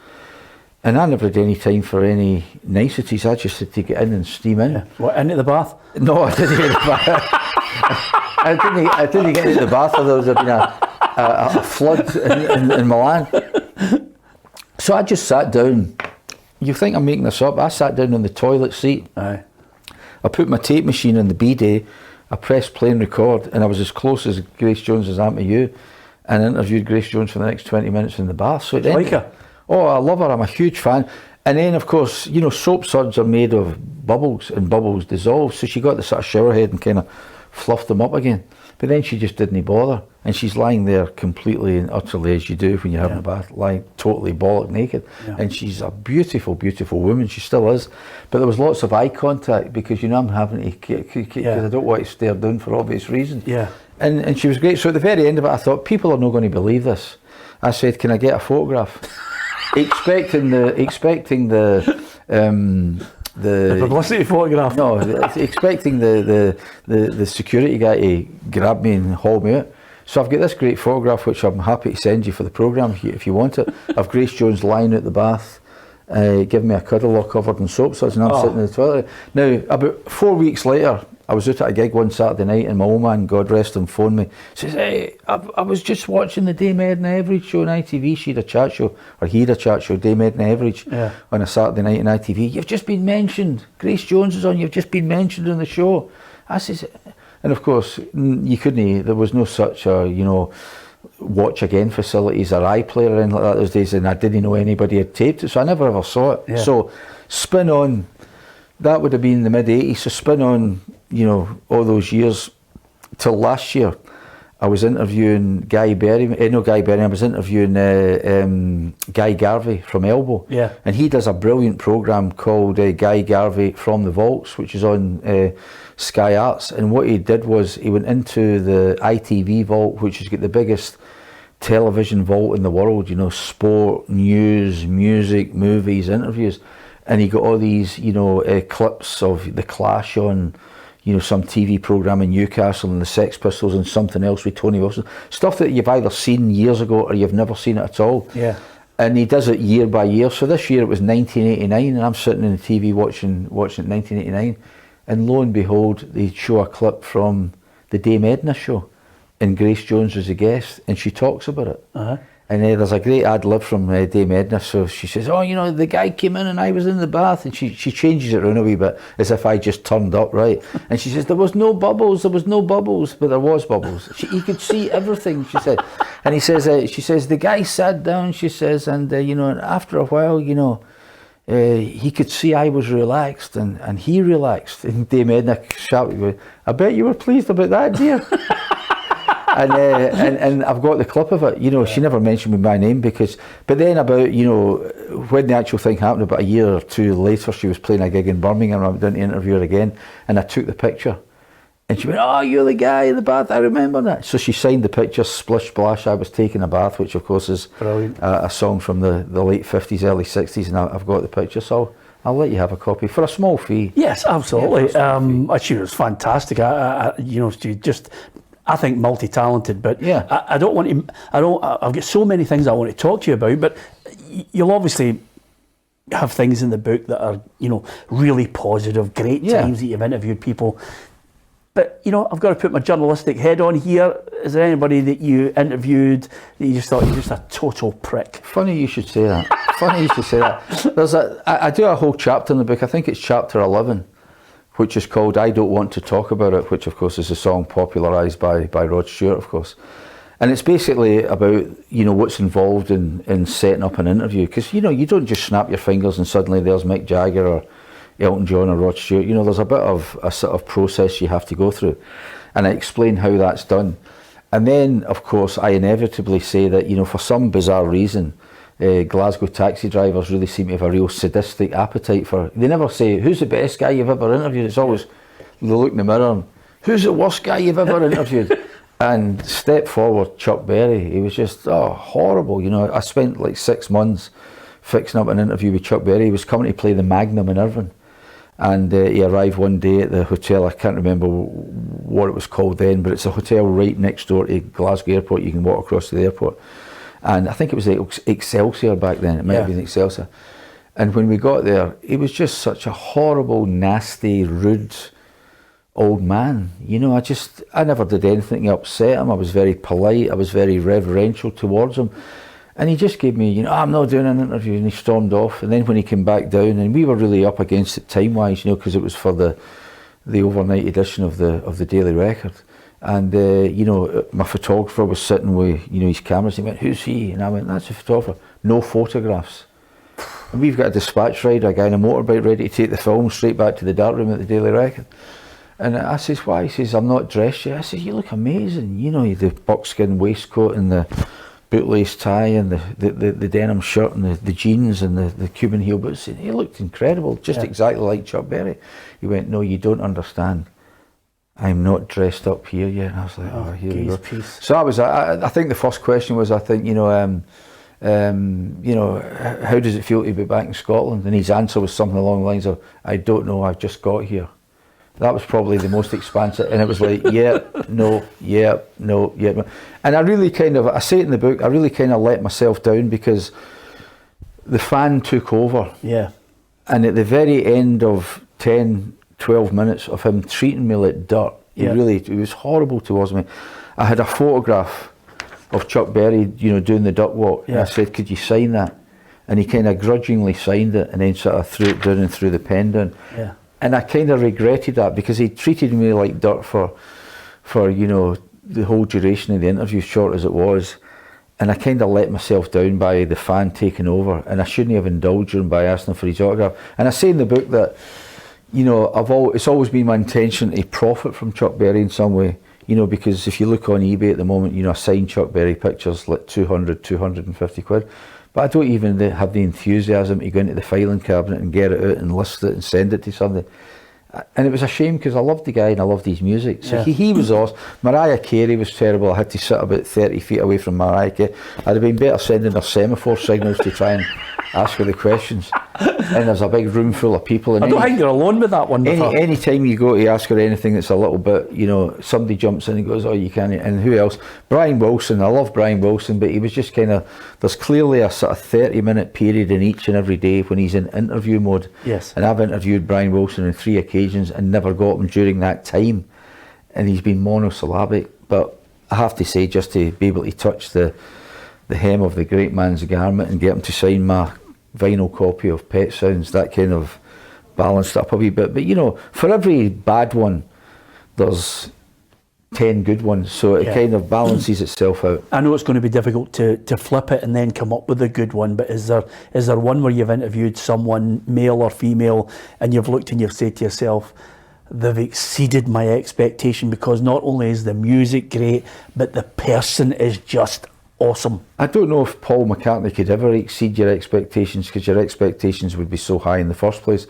And I never had any time for any niceties. I just had to get in and steam in. Yeah. What, into the bath? No, I didn't get in the bath. I didn't get into the bath, or there was been a flood in Milan. So I just sat down. You think I'm making this up? I sat down on the toilet seat. Aye. I put my tape machine on the B-day. I pressed play and record, and I was as close as Grace Jones as I am to you, and interviewed Grace Jones for the next 20 minutes in the bath. So do you like her? Oh, I love her. I'm a huge fan. And then, of course, you know, soap suds are made of bubbles, and bubbles dissolve. So she got the sort of shower head and kind of fluffed them up again. But then she just didn't bother. And she's lying there completely and utterly, as you do when you're having a bath, lying totally bollock naked. Yeah. And she's a beautiful, beautiful woman. She still is. But there was lots of eye contact because, you know, I'm having to, because I don't want to stare down for obvious reasons. Yeah. And she was great. So at the very end of it, I thought, people are not going to believe this. I said, can I get a photograph? expecting the publicity photograph. No, expecting the security guy to grab me and haul me out. So I've got this great photograph which I'm happy to send you for the programme if you want it, of Grace Jones lying out the bath, giving me a cuddle all covered in soap suds, and I'm sitting in the toilet. Now, about 4 weeks later, I was out at a gig one Saturday night, and my old man, God rest him, phoned me. Says, hey, I was just watching the Dame Edna Everage show on ITV. She had a chat show, or he had a chat show, Dame Edna Everage, on a Saturday night on ITV. You've just been mentioned. Grace Jones is on. You've just been mentioned on the show. I says, and of course, you couldn't. There was no such, watch again facilities or iPlayer or anything like that those days, and I didn't know anybody had taped it, so I never ever saw it. Yeah. So, spin on. That would have been the mid-80s. So spin on, all those years till last year. I was interviewing I was interviewing Guy Garvey from Elbow. Yeah. And he does a brilliant programme called Guy Garvey from the Vaults, which is on Sky Arts. And what he did was he went into the ITV vault, which has got the biggest television vault in the world, sport, news, music, movies, interviews. And he got all these, clips of The Clash on, some TV programme in Newcastle, and the Sex Pistols and something else with Tony Wilson. Stuff that you've either seen years ago or you've never seen it at all. Yeah. And he does it year by year. So this year it was 1989, and I'm sitting in the TV watching 1989. And lo and behold, they show a clip from the Dame Edna show. and Grace Jones was a guest, and she talks about it. Uh-huh. And there's a great ad lib from Dame Edna. So she says, oh, you know, the guy came in and I was in the bath. And she changes it around a wee bit as if I just turned up, right? And she says, there was no bubbles, but there was bubbles. He could see everything, she said. And she says, the guy sat down, she says, and, you know, and after a while, you know, he could see I was relaxed and he relaxed. And Dame Edna shouted, I bet you were pleased about that, dear. And I've got the clip of it. You know, she never mentioned me by name but then about, you know, when the actual thing happened, about a year or two later, she was playing a gig in Birmingham. I went down to interview her again, and I took the picture. And she went, oh, you're the guy in the bath, I remember that. So she signed the picture, Splish Splash, I was taking a bath, which of course is a song from the late 50s, early 60s, and I've got the picture, so I'll let you have a copy for a small fee. Yes, absolutely. She was fantastic. You know, she just... I think multi-talented, but yeah. I don't want to. I've got so many things I want to talk to you about, but you'll obviously have things in the book that are, you know, really positive, great times that you've interviewed people. But, you know, I've got to put my journalistic head on here. Is there anybody that you interviewed that you just thought you're just a total prick? Funny you should say that. Funny you should say that. I do a whole chapter in the book. I think it's chapter 11. Which is called I Don't Want to Talk About It, which of course is a song popularised by Rod Stewart, of course. And it's basically about, you know, what's involved in setting up an interview. Because, you know, you don't just snap your fingers and suddenly there's Mick Jagger or Elton John or Rod Stewart. You know, there's a bit of a sort of process you have to go through. And I explain how that's done. And then, of course, I inevitably say that, you know, for some bizarre reason, Glasgow taxi drivers really seem to have a real sadistic appetite for... They never say, who's the best guy you've ever interviewed? It's always, they look in the mirror and, who's the worst guy you've ever interviewed? And step forward, Chuck Berry. He was just, horrible. You know, I spent like 6 months fixing up an interview with Chuck Berry. He was coming to play the Magnum in Irvine. And he arrived one day at the hotel, I can't remember what it was called then, but it's a hotel right next door to Glasgow Airport. You can walk across to the airport. And I think it was Excelsior back then. It might have been Excelsior. And when we got there, he was just such a horrible, nasty, rude old man. You know, I never did anything to upset him. I was very polite. I was very reverential towards him. And he just gave me, you know, I'm not doing an interview. And he stormed off. And then when he came back down, and we were really up against it time-wise, you know, because it was for the overnight edition of the Daily Record. And, you know, my photographer was sitting with, you know, his cameras. He went, who's he? And I went, that's a photographer. No photographs. And we've got a dispatch rider, a guy on a motorbike ready to take the film straight back to the darkroom at the Daily Record. And I says, why? He says, I'm not dressed yet. I says, you look amazing. You know, the buckskin waistcoat and the bootlace tie and the denim shirt and the jeans and the Cuban heel boots. He looked incredible, just exactly like Chuck Berry. He went, no, you don't understand. I'm not dressed up here yet. And I was like, here we go. Peace. So I think the first question was, you know, how does it feel to be back in Scotland? And his answer was something along the lines of, I don't know, I've just got here. That was probably the most expansive, and it was like, no. And I really I say it in the book, I really kind of let myself down because the fan took over. Yeah. And at the very end of 10, 12 minutes of him treating me like dirt, it was horrible towards me. I had a photograph of Chuck Berry, you know, doing the duck walk. Yeah. And I said, could you sign that? And he kind of grudgingly signed it and then sort of threw it down and threw the pen down. Yeah. And I kind of regretted that because he treated me like dirt for you know, the whole duration of the interview, short as it was. And I kind of let myself down by the fan taking over, and I shouldn't have indulged him by asking for his autograph. And I say in the book that, you know, it's always been my intention to profit from Chuck Berry in some way, you know, because if you look on eBay at the moment, you know, a signed Chuck Berry picture's like 250 quid. But I don't even have the enthusiasm to go into the filing cabinet and get it out and list it and send it to somebody. And it was a shame because I loved the guy and I loved his music. So he was awesome. Mariah Carey was terrible. I had to sit about 30 feet away from Mariah Carey. I'd have been better sending her semaphore signals to try and ask her the questions. And there's a big room full of people. And I don't think you're alone with that one. Any time you go to ask her anything that's a little bit, you know, somebody jumps in and goes, oh, you can't. And who else? Brian Wilson. I love Brian Wilson, but he was just kind of, there's clearly a sort of 30-minute period in each and every day when he's in interview mode. Yes. And I've interviewed Brian Wilson on 3 occasions and never got him during that time. And he's been monosyllabic. But I have to say, just to be able to touch the hem of the great man's garment and get him to sign my vinyl copy of Pet Sounds, that kind of balanced up a wee bit. But you know, for every bad one, there's 10 good ones, so it kind of balances itself out. I know it's going to be difficult to flip it and then come up with a good one, but is there one where you've interviewed someone, male or female, and you've looked and you've said to yourself, they've exceeded my expectation, because not only is the music great, but the person is just awesome? I don't know if Paul McCartney could ever exceed your expectations, because your expectations would be so high in the first place.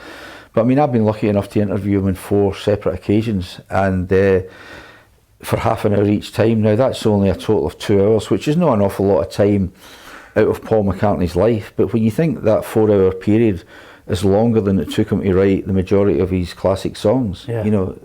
But I mean, I've been lucky enough to interview him on 4 separate occasions, and for half an hour each time. Now that's only a total of 2 hours, which is not an awful lot of time out of Paul McCartney's life, but when you think that 4-hour period is longer than it took him to write the majority of his classic songs, you know,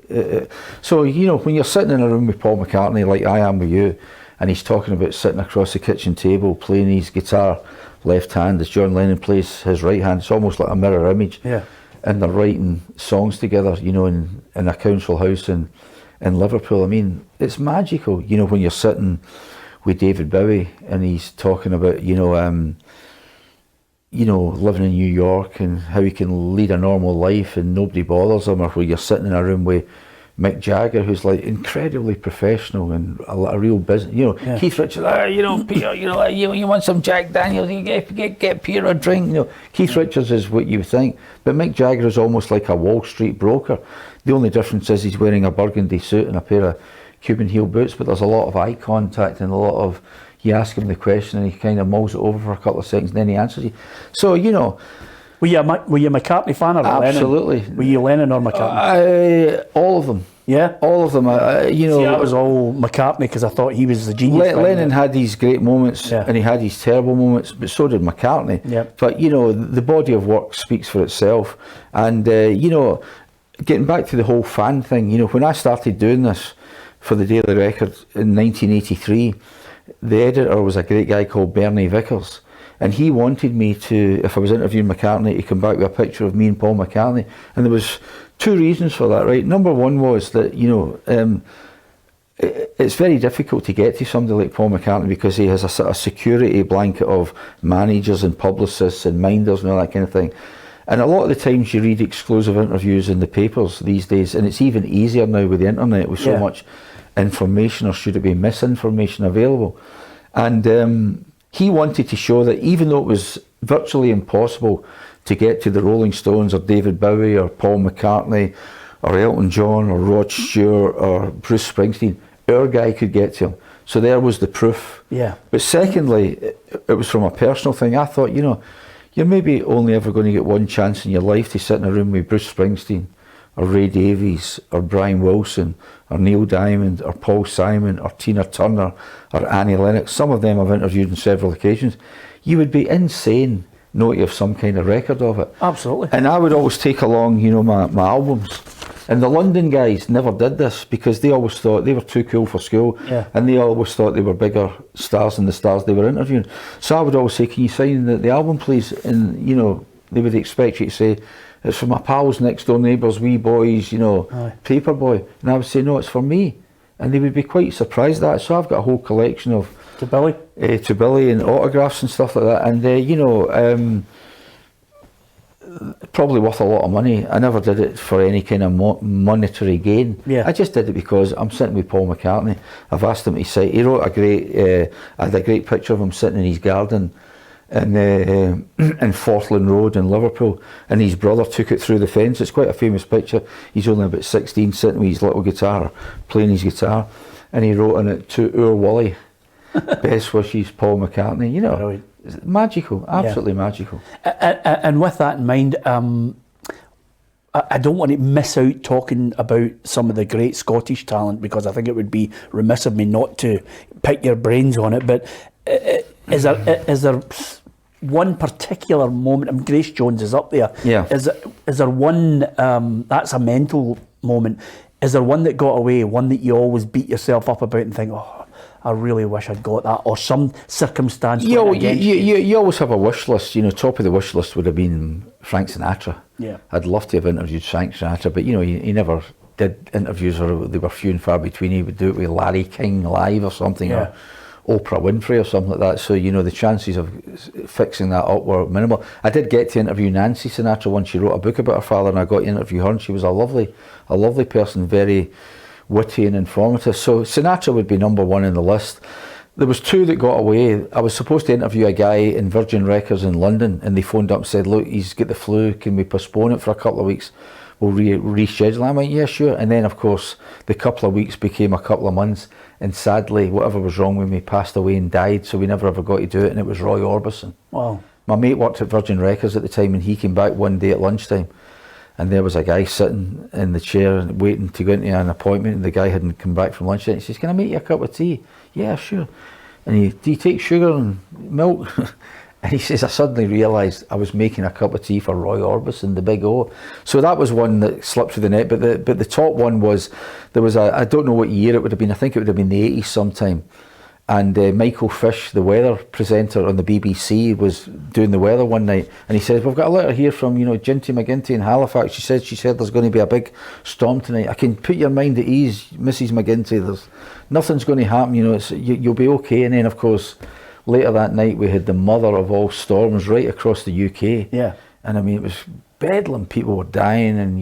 so you know, when you're sitting in a room with Paul McCartney like I am with you, and he's talking about sitting across the kitchen table playing his guitar left hand as John Lennon plays his right hand, it's almost like a mirror image, and they're writing songs together, you know, in a council house in Liverpool. I mean, it's magical, you know, when you're sitting with David Bowie and he's talking about, you know, living in New York and how he can lead a normal life and nobody bothers him, or where you're sitting in a room with Mick Jagger, who's like incredibly professional and a real business, you know, Keith Richards, you know, Peter, you know, you want some Jack Daniels, you get Peter a drink, you know. Keith Richards is what you think, but Mick Jagger is almost like a Wall Street broker. The only difference is he's wearing a burgundy suit and a pair of Cuban heel boots, but there's a lot of eye contact and a lot of, you ask him the question and he kind of mulls it over for a couple of seconds and then he answers you. So, you know. Were you a McCartney fan or absolutely. Lennon? Were you Lennon or McCartney? All of them. Yeah? All of them. You know. See, that was all McCartney, because I thought he was the genius. Lennon had these great moments and he had these terrible moments, but so did McCartney. But, you know, the body of work speaks for itself. And, you know, getting back to the whole fan thing, you know, when I started doing this for the Daily Record in 1983, the editor was a great guy called Bernie Vickers, and he wanted me to, if I was interviewing McCartney, to come back with a picture of me and Paul McCartney. And there was 2 reasons for that, right? Number one was that, you know, it's very difficult to get to somebody like Paul McCartney because he has a sort of security blanket of managers and publicists and minders and all that kind of thing. And a lot of the times you read exclusive interviews in the papers these days, and it's even easier now with the internet, with so much information, or should it be misinformation, available. And he wanted to show that even though it was virtually impossible to get to the Rolling Stones or David Bowie or Paul McCartney or Elton John or Rod Stewart or Bruce Springsteen, our guy could get to him. So there was the proof. But secondly, it was from a personal thing. I thought, you know, you're maybe only ever going to get one chance in your life to sit in a room with Bruce Springsteen or Ray Davies or Brian Wilson or Neil Diamond or Paul Simon or Tina Turner or Annie Lennox. Some of them I've interviewed on several occasions. You would be insane not to have some kind of record of it. Absolutely. And I would always take along, you know, my albums. And the London guys never did this because they always thought they were too cool for school, and they always thought they were bigger stars than the stars they were interviewing. So I would always say, can you sign the album please? And, you know, they would expect you to say, it's for my pals, next door neighbours, wee boys, you know, Paperboy. And I would say, no, it's for me. And they would be quite surprised at that. So I've got a whole collection of to Billy and autographs and stuff like that. And, you know, probably worth a lot of money. I never did it for any kind of monetary gain. I just did it because I'm sitting with Paul McCartney. I've asked him to sign. He wrote I had a great picture of him sitting in his garden in Fortland Road in Liverpool, and his brother took it through the fence. It's quite a famous picture. He's only about 16, sitting with his little guitar, playing his guitar, and he wrote on it, "To our Wally, best wishes, Paul McCartney." You know, really? Magical, absolutely magical. And with that in mind, I don't want to miss out talking about some of the great Scottish talent, because I think it would be remiss of me not to pick your brains on it. But is there one particular moment? I mean, Grace Jones is up there. Is there one that's a mental moment? Is there one that got away? One that you always beat yourself up about and think, oh, I really wish I'd got that, or some circumstance? You always have a wish list. You know, top of the wish list would have been Frank Sinatra. I'd love to have interviewed Frank Sinatra, but you know, he never did interviews, or they were few and far between. He would do it with Larry King live or something, or Oprah Winfrey or something like that. So, you know, the chances of fixing that up were minimal. I did get to interview Nancy Sinatra once. She wrote a book about her father, and I got to interview her, and she was a lovely person, very witty and informative. So Sinatra would be number one in the list. There was two that got away. I was supposed to interview a guy in Virgin Records in London, and they phoned up and said, look, he's got the flu, can we postpone it for a couple of weeks? We'll reschedule. I went, yeah, sure. And then, of course, the couple of weeks became a couple of months, and sadly, whatever was wrong with me passed away and died, so we never ever got to do it, and it was Roy Orbison. Wow. My mate worked at Virgin Records at the time, and he came back one day at lunchtime, and there was a guy sitting in the chair waiting to go into an appointment, and the guy hadn't come back from lunch yet. He says, can I make you a cup of tea? Yeah, sure. And do you take sugar and milk? And he says, I suddenly realised I was making a cup of tea for Roy Orbison, the big O. So that was one that slipped through the net. But the top one was, there was I don't know what year it would have been. I think it would have been the 80s sometime. And Michael Fish, the weather presenter on the BBC, was doing the weather one night. And he says, we've got a letter here from, Ginty McGinty in Halifax. She said there's going to be a big storm tonight. I can put your mind at ease, Mrs. McGinty. Nothing's going to happen. You'll be okay. And then, of course, later that night, we had the mother of all storms right across the UK. Yeah. And I mean, it was bedlam. People were dying, and,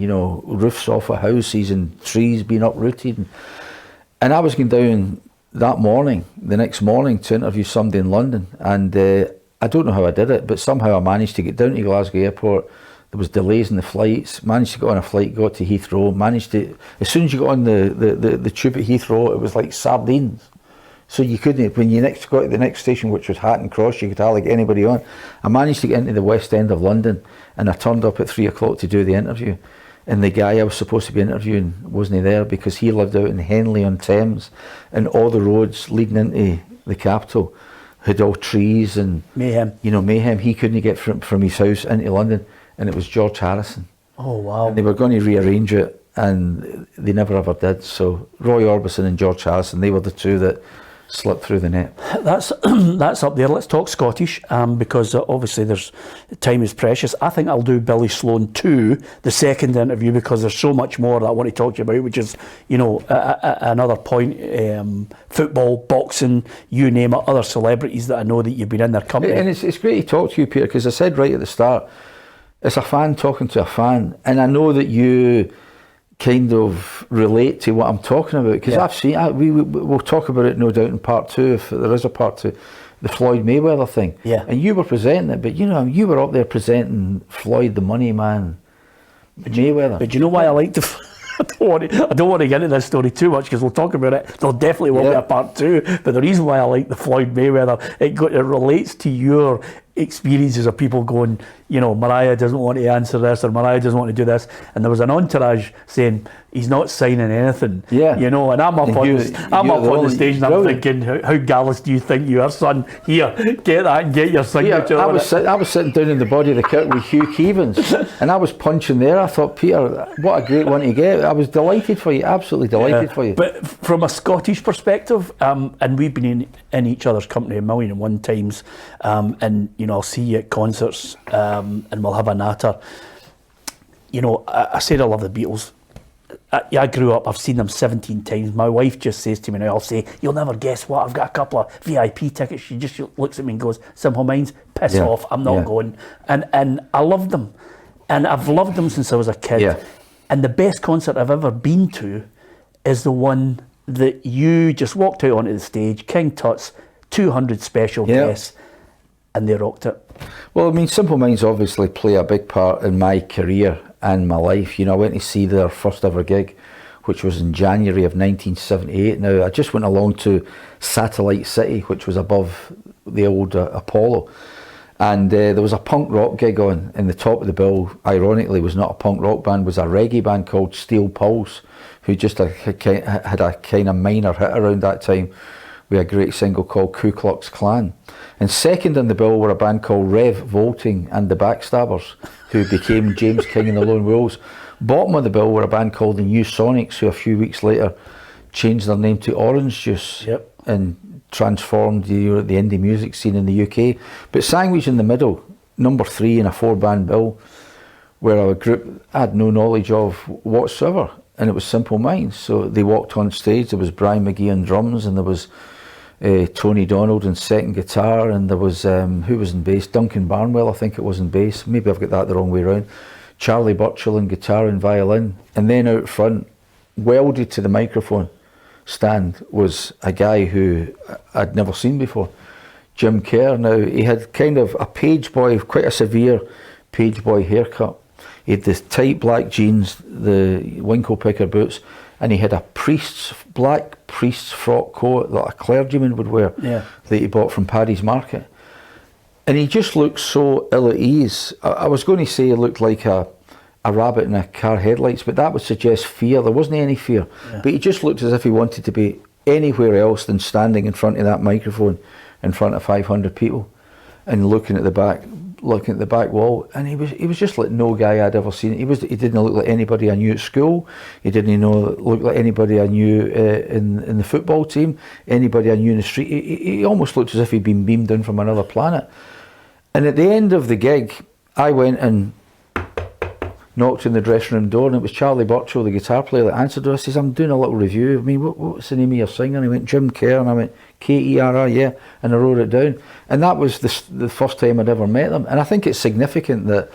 roofs off of houses and trees being uprooted. And I was going down the next morning, to interview somebody in London. And I don't know how I did it, but somehow I managed to get down to Glasgow Airport. There was delays in the flights, managed to get on a flight, got to Heathrow, as soon as you got on the tube at Heathrow, it was like sardines. So you couldn't, when you next got to the next station, which was Hatton Cross, you could hardly get anybody on. I managed to get into the West End of London, and I turned up at 3 o'clock to do the interview. And the guy I was supposed to be interviewing wasn't there, because he lived out in Henley-on-Thames, and all the roads leading into the capital had all trees and mayhem. He couldn't get from his house into London, and it was George Harrison. Oh, wow. And they were going to rearrange it, and they never ever did. So Roy Orbison and George Harrison, they were the two that slipped through the net. That's up there. Let's talk Scottish, because obviously time is precious. I think I'll do Billy Sloan 2, the second interview, because there's so much more that I want to talk to you about, which is, another point, football, boxing, you name it, other celebrities that I know that you've been in their company. And it's great to talk to you, Peter, because I said right at the start, it's a fan talking to a fan, and I know that you kind of relate to what I'm talking about, because I've seen, we'll talk about it no doubt in part 2, if there is a part 2, the Floyd Mayweather thing. Yeah. And you were presenting it, but you were up there presenting Floyd the Money Man Mayweather. But you know why I like to... I don't want to get into this story too much, because we'll talk about it. There definitely will be a part 2. But the reason why I like the Floyd Mayweather, it relates to your experiences of people going, Mariah doesn't want to answer this, or Mariah doesn't want to do this, and there was an entourage saying he's not signing anything. Yeah. And I'm up on the stage, and I'm thinking, how gallus do you think you are, son? Here, get that and get your signature. I was sitting down in the body of the kit with Hugh Keevans, and I was punching there. I thought, Peter, what a great one to get. I was delighted for you, absolutely delighted for you. But from a Scottish perspective, and we've been in each other's company 1,000,001 times, and I'll see you at concerts, and we'll have a natter. I said I love the Beatles. I grew up, I've seen them 17 times. My wife just says to me now, I'll say, you'll never guess what, I've got a couple of VIP tickets. She just looks at me and goes, Simple Minds, piss off, I'm not going. And I loved them. And I've loved them since I was a kid. Yeah. And the best concert I've ever been to is the one that you just walked out onto the stage, King Tut's, 200 special guests, and they rocked it. Well, I mean, Simple Minds obviously play a big part in my career and my life. I went to see their first ever gig, which was in January of 1978. Now, I just went along to Satellite City, which was above the old Apollo. And there was a punk rock gig on, and the top of the bill, ironically, was not a punk rock band, was a reggae band called Steel Pulse, who just had a kind of minor hit around that time with a great single called Ku Klux Klan. And second on the bill were a band called Rev Volting and the Backstabbers, who became James King and the Lone Wolves. Bottom of the bill were a band called the New Sonics, who a few weeks later changed their name to Orange Juice and transformed the indie music scene in the UK. But sandwiched in the middle, number 3 in a 4-band bill, were a group I had no knowledge of whatsoever. and it was Simple Minds. So they walked on stage. There was Brian McGee on drums, and there was Tony Donald in second guitar, and there was who was in bass? Duncan Barnwell, I think it was in bass. Maybe I've got that the wrong way around. Charlie Burchill in guitar and violin, and then out front, welded to the microphone stand, was a guy who I'd never seen before, Jim Kerr. Now, he had kind of a page boy, quite a severe page boy haircut. He had the tight black jeans, the winkle picker boots, and he had a black priest's frock coat that a clergyman would wear, that he bought from Paddy's Market. And he just looked so ill at ease. I was going to say he looked like a rabbit in a car headlights, but that would suggest fear. There wasn't any fear. But he just looked as if he wanted to be anywhere else than standing in front of that microphone in front of 500 people and looking at the back wall. And he was just like no guy I'd ever seen. He didn't look like anybody I knew at school. He didn't look like anybody I knew in the football team, anybody I knew in the street. He almost looked as if he'd been beamed in from another planet. And at the end of the gig, I went and knocked on the dressing room door, and it was Charlie Burchill, the guitar player, that answered her. I says, I'm doing a little review. I mean, what's the name of your singer? And he went, Jim Kerr. And I went, Kerr, yeah. And I wrote it down. And that was the first time I'd ever met them. And I think it's significant that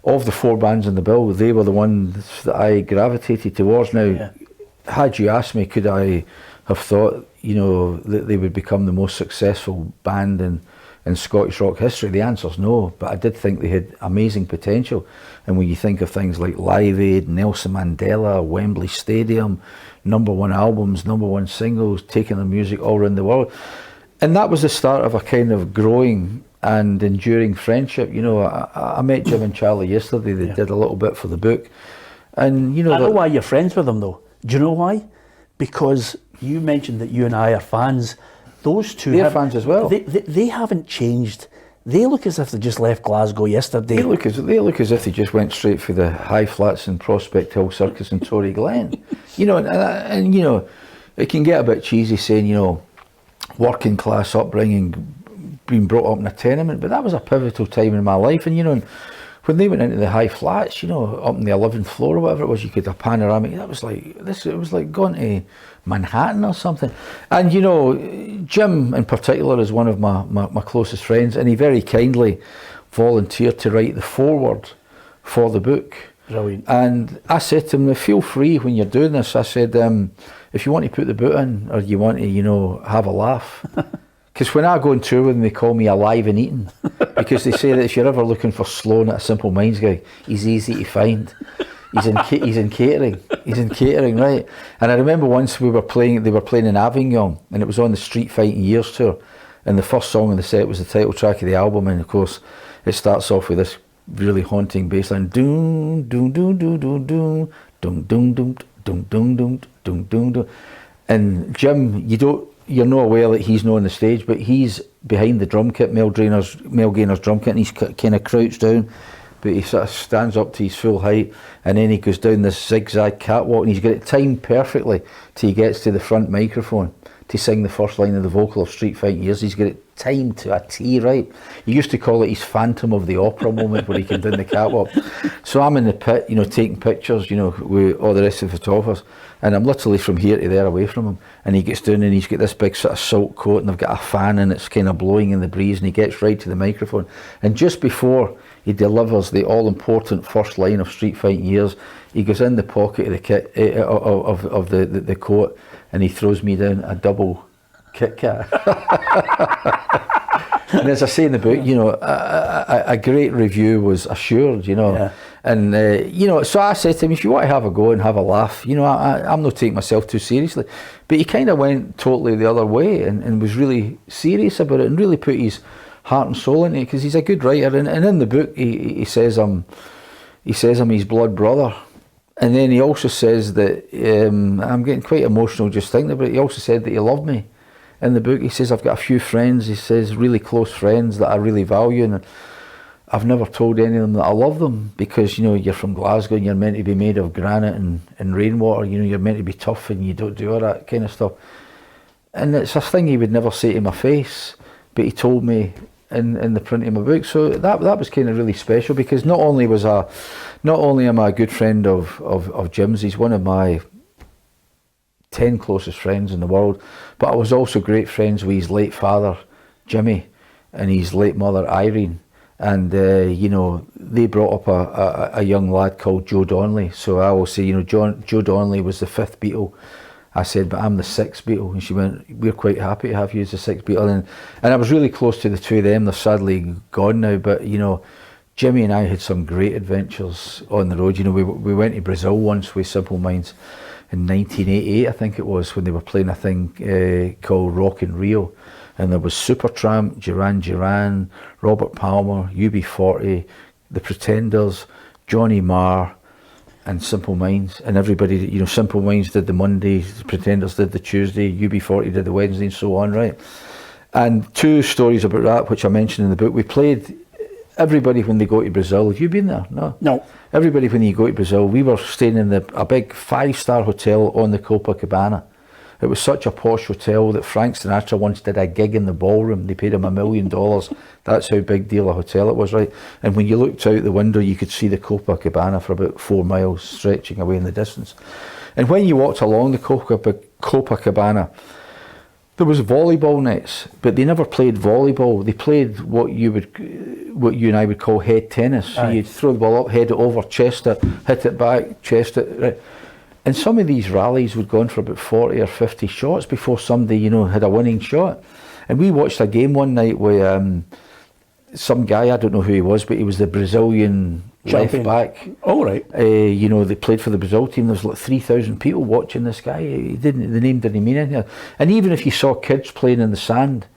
of the 4 bands in the bill, they were the ones that I gravitated towards. Now, had you asked me, could I have thought, that they would become the most successful band in Scottish rock history? The answer's no, but I did think they had amazing potential. And when you think of things like Live Aid, Nelson Mandela, Wembley Stadium, #1 albums, #1 singles, taking their music all around the world, and that was the start of a kind of growing and enduring friendship. I met Jim and Charlie yesterday. They did a little bit for the book, and I know why you're friends with them, though. Do you know why? Because you mentioned that you and I are fans. Those two, they're fans as well. They haven't changed. They look as if they just left Glasgow yesterday. They look as if they just went straight for the high flats in Prospect Hill Circus in Tory Glen. And it can get a bit cheesy saying, working class upbringing, being brought up in a tenement, but that was a pivotal time in my life. And when they went into the high flats, up on the 11th floor or whatever it was, you could have a panoramic. It was like going to Manhattan or something. And Jim in particular is one of my closest friends, and he very kindly volunteered to write the foreword for the book. Brilliant. And I said to him, feel free when you're doing this. I said, if you want to put the book in, or you want to, have a laugh. Because when I go on tour with them, they call me Alive and Eating, because they say that if you're ever looking for Sloan at a Simple Minds gig, he's easy to find. He's in catering. He's in catering, right? And I remember once they were playing in Avignon, and it was on the Street Fighting Years tour, and the first song on the set was the title track of the album, and of course it starts off with this really haunting bass line, doom doom doom doom doom doom doom doom doom doom doom doom doom doom. And Jim, you're not aware that he's not on the stage, but he's behind the drum kit, Mel Gaynor's drum kit, and he's kind of crouched down, but he sort of stands up to his full height, and then he goes down this zigzag catwalk, and he's got it timed perfectly till he gets to the front microphone to sing the first line of the vocal of Street Fighting Years. He's got it timed to a T, right? He used to call it his Phantom of the Opera moment where he came down the catwalk. So I'm in the pit, taking pictures, with all the rest of the photographers, and I'm literally from here to there away from him, and he gets down and he's got this big sort of silk coat, and they've got a fan and it's kind of blowing in the breeze, and he gets right to the microphone, and just before he delivers the all-important first line of Street Fighting Years, he goes in the pocket of the kit of the coat, and he throws me down a double Kit Kat. And as I say in the book, a great review was assured, and so I said to him, if you want to have a go and have a laugh, I'm not taking myself too seriously. But he kind of went totally the other way and was really serious about it and really put his heart and soul into it, because he's a good writer. And in the book he says I'm his blood brother. And then he also says that, I'm getting quite emotional just thinking about it, he also said that he loved me. In the book he says, I've got a few friends, he says, really close friends that I really value, and I've never told any of them that I love them, because you're from Glasgow and you're meant to be made of granite and rainwater, you're meant to be tough and you don't do all that kind of stuff. And it's a thing he would never say to my face, but he told me in the printing of my book. So that was kind of really special, because not only am I a good friend of Jim's, he's one of my 10 closest friends in the world, but I was also great friends with his late father, Jimmy, and his late mother, Irene. And, you know, they brought up a young lad called Joe Donnelly. So I always say, you know, Joe Donnelly was the 5th Beatle. I said, but I'm the 6th Beatle. And she went, we're quite happy to have you as the 6th Beatle. And I was really close to the two of them. They're sadly gone now. But, you know, Jimmy and I had some great adventures on the road. You know, we went to Brazil once with Simple Minds in 1988, I think it was, when they were playing a thing called Rock in Rio. And there was Supertramp, Duran Duran, Robert Palmer, UB40, The Pretenders, Johnny Marr, and Simple Minds. And everybody, you know, Simple Minds did the Monday, The Pretenders did the Tuesday, UB40 did the Wednesday, and so on, right? And 2 stories about that, which I mentioned in the book. We played everybody when they go to Brazil. Have you been there? No. No. Everybody when you go to Brazil, we were staying in a big 5-star hotel on the Copacabana. It was such a posh hotel that Frank Sinatra once did a gig in the ballroom. They paid him $1 million. That's how big deal a hotel it was, right? And when you looked out the window, you could see the Copacabana for about 4 miles stretching away in the distance. And when you walked along the Copacabana, there was volleyball nets, but they never played volleyball. They played what you and I would call head tennis. So you'd throw the ball up, head it over, chest it, hit it back, chest it, right? And some of these rallies would go on for about 40 or 50 shots before somebody, you know, had a winning shot. And we watched a game one night with some guy, I don't know who he was, but he was the Brazilian left back. Oh, right. You know, they played for the Brazil team. There was like 3,000 people watching this guy. The name didn't mean anything. And even if you saw kids playing in the sand,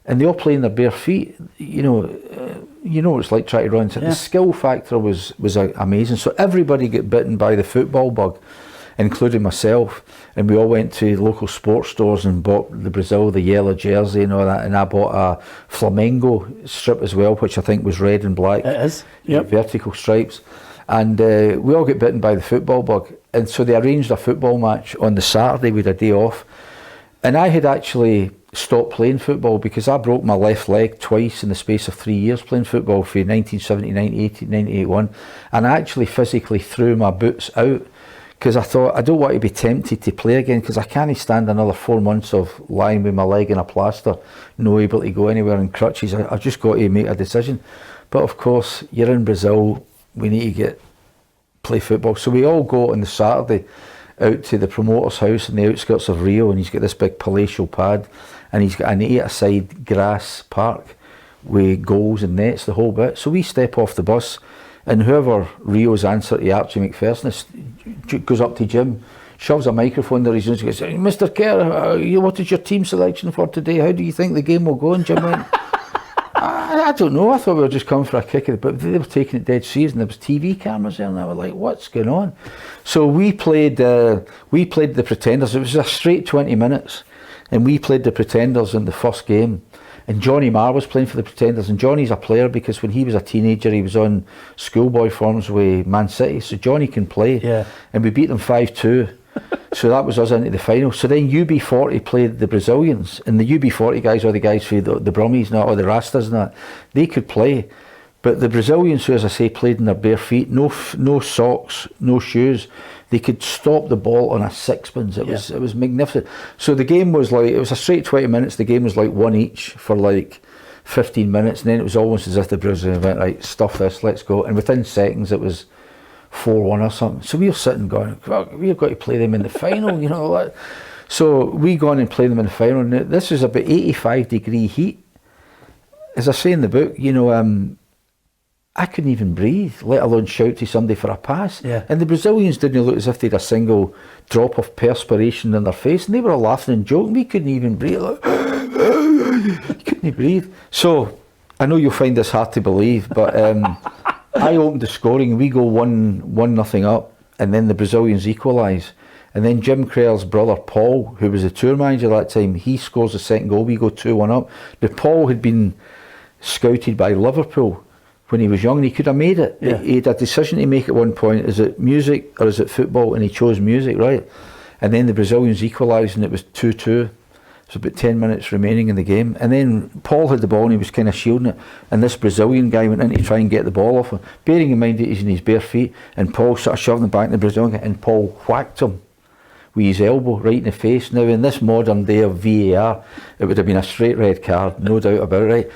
and they all play in their bare feet, you know what it's like trying to run. So the skill factor was amazing. So everybody got bitten by the football bug, including myself, and we all went to local sports stores and bought the Brazil, the yellow jersey and all that, and I bought a Flamengo strip as well, which I think was red and black. It is, yep. Vertical stripes. And we all get bitten by the football bug, and so they arranged a football match on the Saturday with a day off, and I had actually stopped playing football because I broke my left leg twice in the space of 3 years playing football from 1979, 80, 81, and I actually physically threw my boots out because I thought I don't want to be tempted to play again, because I can't stand another 4 months of lying with my leg in a plaster, no able to go anywhere, in crutches. I just got to make a decision. But of course, you're in Brazil, we need to play football. So we all go on the Saturday out to the promoter's house in the outskirts of Rio, and he's got this big palatial pad, and he's got an 8-a-side grass park with goals and nets, the whole bit. So we step off the bus, and whoever Rio's answer to Archie McPherson goes up to Jim, shoves a microphone there, he goes, Mr. Kerr, what is your team selection for today? How do you think the game will go? And Jim went, I don't know, I thought we were just coming for a kick, but they were taking it dead serious, and there was TV cameras there, and I was like, what's going on? So we played the Pretenders. It was a straight 20 minutes, and we played the Pretenders in the first game. And Johnny Marr was playing for the Pretenders, and Johnny's a player because when he was a teenager he was on schoolboy forms with Man City, so Johnny can play. Yeah. And we beat them 5-2. So that was us into the final. So then UB40 played the Brazilians, and the UB40 guys are the guys for the Brummies and that, or the Rastas and that. They could play. But the Brazilians, who as I say played in their bare feet, no socks, no shoes, they could stop the ball on a sixpence. It was magnificent. So the game was like, it was a straight 20 minutes. The game was like one each for like 15 minutes, and then it was almost as if the Brazilians went, right, stuff this, let's go. And within seconds it was 4-1 or something. So we were sitting going, we've got to play them in the final, you know. So we go on and play them in the final. And this was about 85-degree heat. As I say in the book, you know, I couldn't even breathe, let alone shout to somebody for a pass. Yeah. And the Brazilians didn't look as if they'd a single drop of perspiration in their face, and they were all laughing and joking. We couldn't even breathe. Couldn't breathe. So I know you'll find this hard to believe, but I opened the scoring, and we go 1-0 up, and then the Brazilians equalise. And then Jim Crell's brother Paul, who was the tour manager at that time, he scores the second goal. We go 2-1 up. Now Paul had been scouted by Liverpool when he was young, and he could have made it. Yeah. He had a decision to make at one point: is it music or is it football? And he chose music, right? And then the Brazilians equalised, and it was 2-2. was about 10 minutes remaining in the game, and then Paul had the ball and he was kind of shielding it, and this Brazilian guy went in to try and get the ball off him, bearing in mind that he's in his bare feet, and Paul sort of shoved him back in the Brazilian guy, and Paul whacked him with his elbow right in the face. Now in this modern day of VAR, it would have been a straight red card, no doubt about it, right?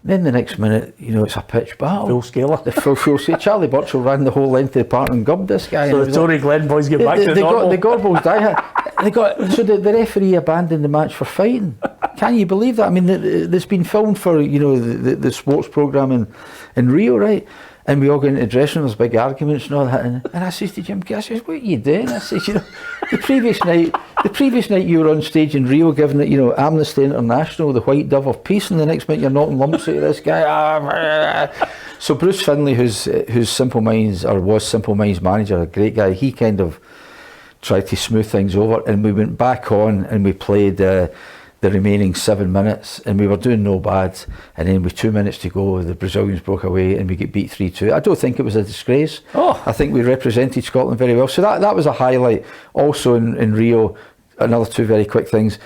Then the next minute, you know, it's a pitch battle. Full scaler. The full scale. Charlie Burchill ran the whole length of the park and gubbed this guy. So the Tory Glen boys get back to normal. The Gorbals die. So the referee abandoned the match for fighting. Can you believe that? I mean, it's been filmed for, you know, the sports programme in Rio, right? And we all go into the dressing room, there's big arguments and all that. And I says to Jim, I says, what are you doing? I says, you know, the previous night you were on stage in Rio giving it, you know, Amnesty International, the white dove of peace, and the next minute you're knocking lumps out of this guy. So Bruce Finlay, who's Simple Minds, or was Simple Minds manager, a great guy, he kind of tried to smooth things over, and we went back on and we played the remaining 7 minutes, and we were doing no bad, and then with 2 minutes to go the Brazilians broke away and we get beat 3-2. I don't think it was a disgrace. I think we represented Scotland very well, so that was a highlight. Also in Rio, another two very quick things.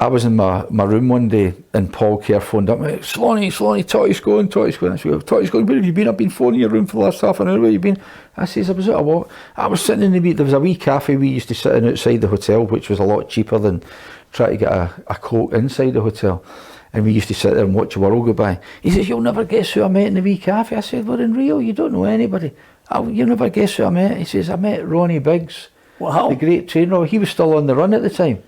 I was in my room one day and Paul Kerr phoned up, Sloaney, Totty's going. I said, Totty's going, where have you been? I've been phoning your room for the last half an hour, where have you been? I says, I was at a walk. I was sitting in there was a wee cafe we used to sit in outside the hotel, which was a lot cheaper than try to get a Coke inside the hotel, and we used to sit there and watch the world go by. He says, you'll never guess who I met in the wee cafe. I said, we're in Rio, you don't know anybody. You'll never guess who I met. He says, I met Ronnie Biggs. Wow. The great train robber. He was still on the run at the time.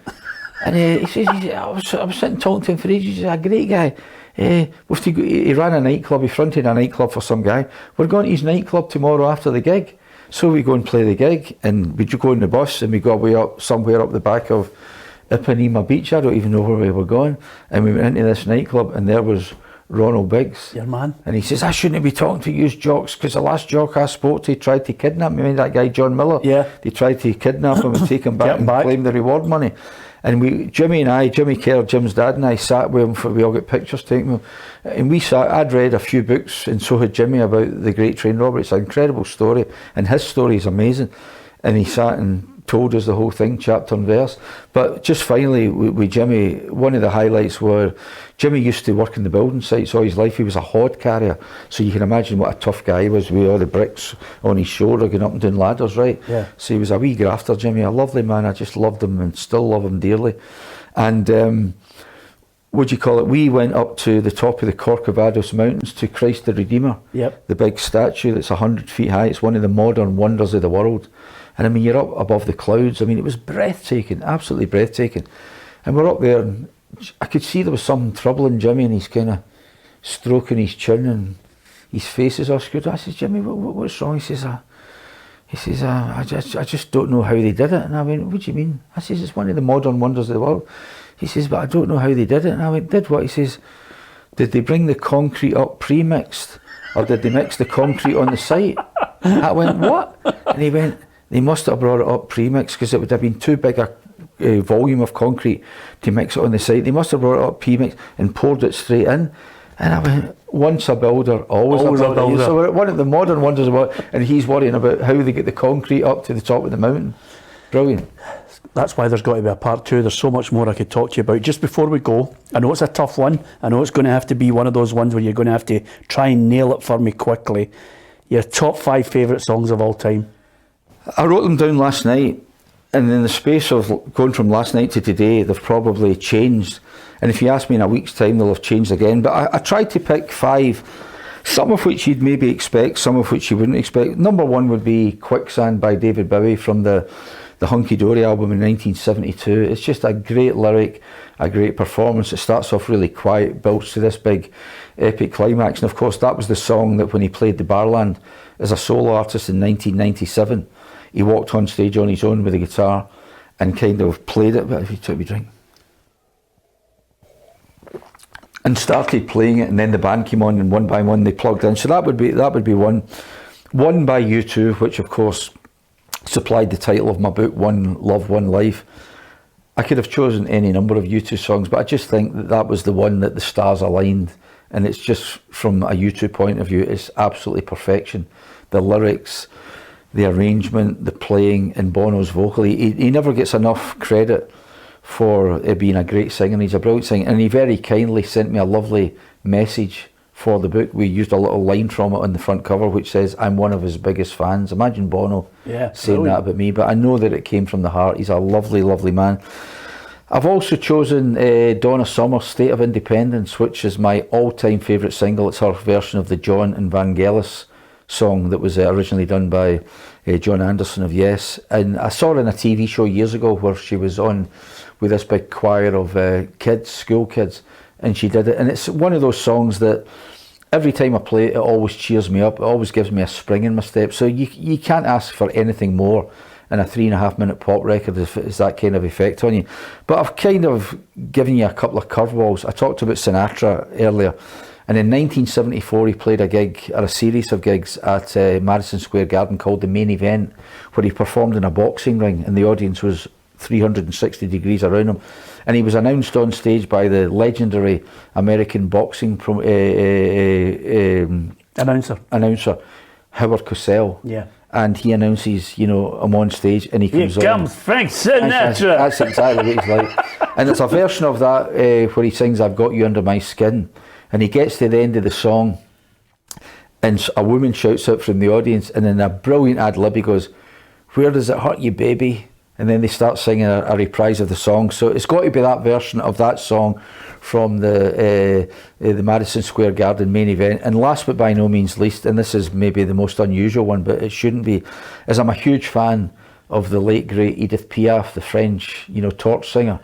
And he says, I was sitting talking to him for ages. He's a great guy. He ran a nightclub, he fronted a nightclub for some guy. We're going to his nightclub tomorrow after the gig. So we go and play the gig, and we go on the bus and we go away up somewhere up the back of Ipanema Beach. I don't even know where we were going, and we went into this nightclub, and there was Ronald Biggs, your man, and he says, I shouldn't be talking to you jocks, because the last jock I spoke to tried to kidnap me. That guy John Miller, they tried to kidnap him and take him back and claim the reward money. And Jimmy Kerr, Jim's dad, and I sat with him, we all got pictures taken with him, and we sat. I'd read a few books, and so had Jimmy, about the great train robbery. It's an incredible story, and his story is amazing, and he sat and told us the whole thing, chapter and verse. But just finally with Jimmy, one of the highlights were, Jimmy used to work in the building sites all his life. He was a hod carrier, so you can imagine what a tough guy he was, with all the bricks on his shoulder going up and down ladders, right? So he was a wee grafter, Jimmy, a lovely man. I just loved him and still love him dearly. And we went up to the top of the Corcovados Mountains to Christ the Redeemer, the big statue that's 100 feet high. It's one of the modern wonders of the world. And I mean, you're up above the clouds. I mean, it was breathtaking, absolutely breathtaking. And we're up there, and I could see there was some trouble in Jimmy, and he's kind of stroking his chin, and his face is all screwed. I said, Jimmy, what's wrong? He says, I just don't know how they did it. And I went, what do you mean? I says, it's one of the modern wonders of the world. He says, but I don't know how they did it. And I went, did what? He says, did they bring the concrete up pre-mixed, or did they mix the concrete on the site? I went, what? And he went, they must have brought it up pre-mixed, because it would have been too big a volume of concrete to mix it on the site. They must have brought it up pre-mixed and poured it straight in. And I went, once a builder, always a builder. So we're at one of the modern wonders about, and he's worrying about how they get the concrete up to the top of the mountain. Brilliant. That's why there's got to be a part two. There's so much more I could talk to you about. Just before we go, I know it's a tough one. I know it's going to have to be one of those ones where you're going to have to try and nail it for me quickly. Your top 5 favourite songs of all time. I wrote them down last night, and in the space of going from last night to today, they've probably changed. And if you ask me in a week's time, they'll have changed again. But I tried to pick 5, some of which you'd maybe expect, some of which you wouldn't expect. Number 1 would be Quicksand by David Bowie from the Hunky Dory album in 1972. It's just a great lyric, a great performance. It starts off really quiet, builds to this big epic climax. And of course, that was the song that when he played the Barland as a solo artist in 1997, he walked on stage on his own with a guitar and kind of played it. But if you took a drink, and started playing it, and then the band came on, and one by one they plugged in. So that would be one. One by U2, which of course supplied the title of my book, One Love, One Life. I could have chosen any number of U2 songs, but I just think that was the one that the stars aligned, and it's just, from a U2 point of view, it's absolutely perfection. The lyrics, the arrangement, the playing, and Bono's vocal. He never gets enough credit for being a great singer. He's a brilliant singer, and he very kindly sent me a lovely message for the book. We used a little line from it on the front cover which says, "I'm one of his biggest fans." Imagine Bono saying that about me, but I know that it came from the heart. He's a lovely, lovely man. I've also chosen Donna Summer's State of Independence, which is my all-time favourite single. It's her version of the John and Vangelis song that was originally done by John Anderson of Yes. And I saw her in a TV show years ago where she was on with this big choir of kids, school kids, and she did it. And it's one of those songs that every time I play it, it always cheers me up. It always gives me a spring in my step. So you can't ask for anything more in a 3.5 minute pop record if it's that kind of effect on you. But I've kind of given you a couple of curveballs. I talked about Sinatra earlier, and in 1974 he played a gig, or a series of gigs, at Madison Square Garden called The Main Event, where he performed in a boxing ring and the audience was 360 degrees around him, and he was announced on stage by the legendary American boxing announcer Howard Cosell. And he announces, I'm on stage, and he comes on. Here comes Frank Sinatra. That's exactly what he's like. And it's a version of that where he sings, "I've Got You Under My Skin," and he gets to the end of the song, and a woman shouts out from the audience, and in a brilliant ad lib he goes, "Where does it hurt you, baby?" And then they start singing a reprise of the song. So it's got to be that version of that song from the Madison Square Garden Main Event. And last but by no means least, and this is maybe the most unusual one, but it shouldn't be, is I'm a huge fan of the late great Edith Piaf, the French, torch singer.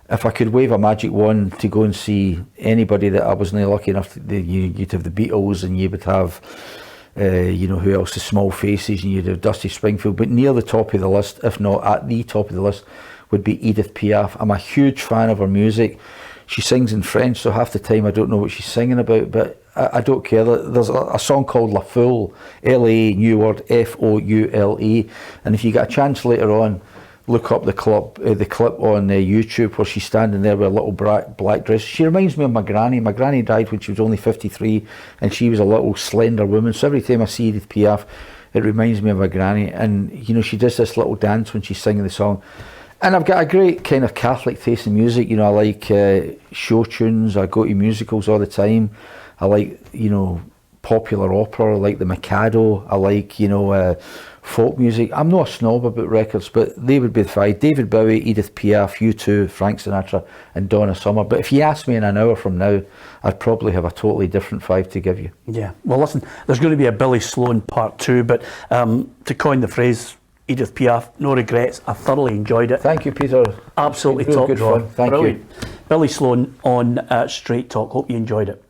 If I could wave a magic wand to go and see anybody that I wasn't lucky enough to, you'd have the Beatles, and you would have who else? The Small Faces, and you'd have Dusty Springfield. But near the top of the list, if not at the top of the list, would be Edith Piaf. I'm a huge fan of her music. She sings in French, so half the time I don't know what she's singing about, but I don't care. There's a song called La Foule, L-A, new word, F-O-U-L-E, and if you get a chance later on, look up the clip on YouTube where she's standing there with a little black dress. She reminds me of my granny. My granny died when she was only 53, and she was a little slender woman. So every time I see Edith Piaf, it reminds me of my granny. And she does this little dance when she's singing the song. And I've got a great kind of Catholic taste in music. I like show tunes. I go to musicals all the time. I like popular opera. I like the Mikado. I like folk music. I'm not a snob about records, but they would be the five: David Bowie, Edith Piaf, U2, Frank Sinatra, and Donna Summer. But if you ask me in an hour from now, I'd probably have a totally different five to give you. Yeah. Well, listen, there's going to be a Billy Sloan part 2, but to coin the phrase, Edith Piaf, no regrets. I thoroughly enjoyed it. Thank you, Peter. Absolutely top draw. Thank you. Billy Sloan on Straight Talk. Hope you enjoyed it.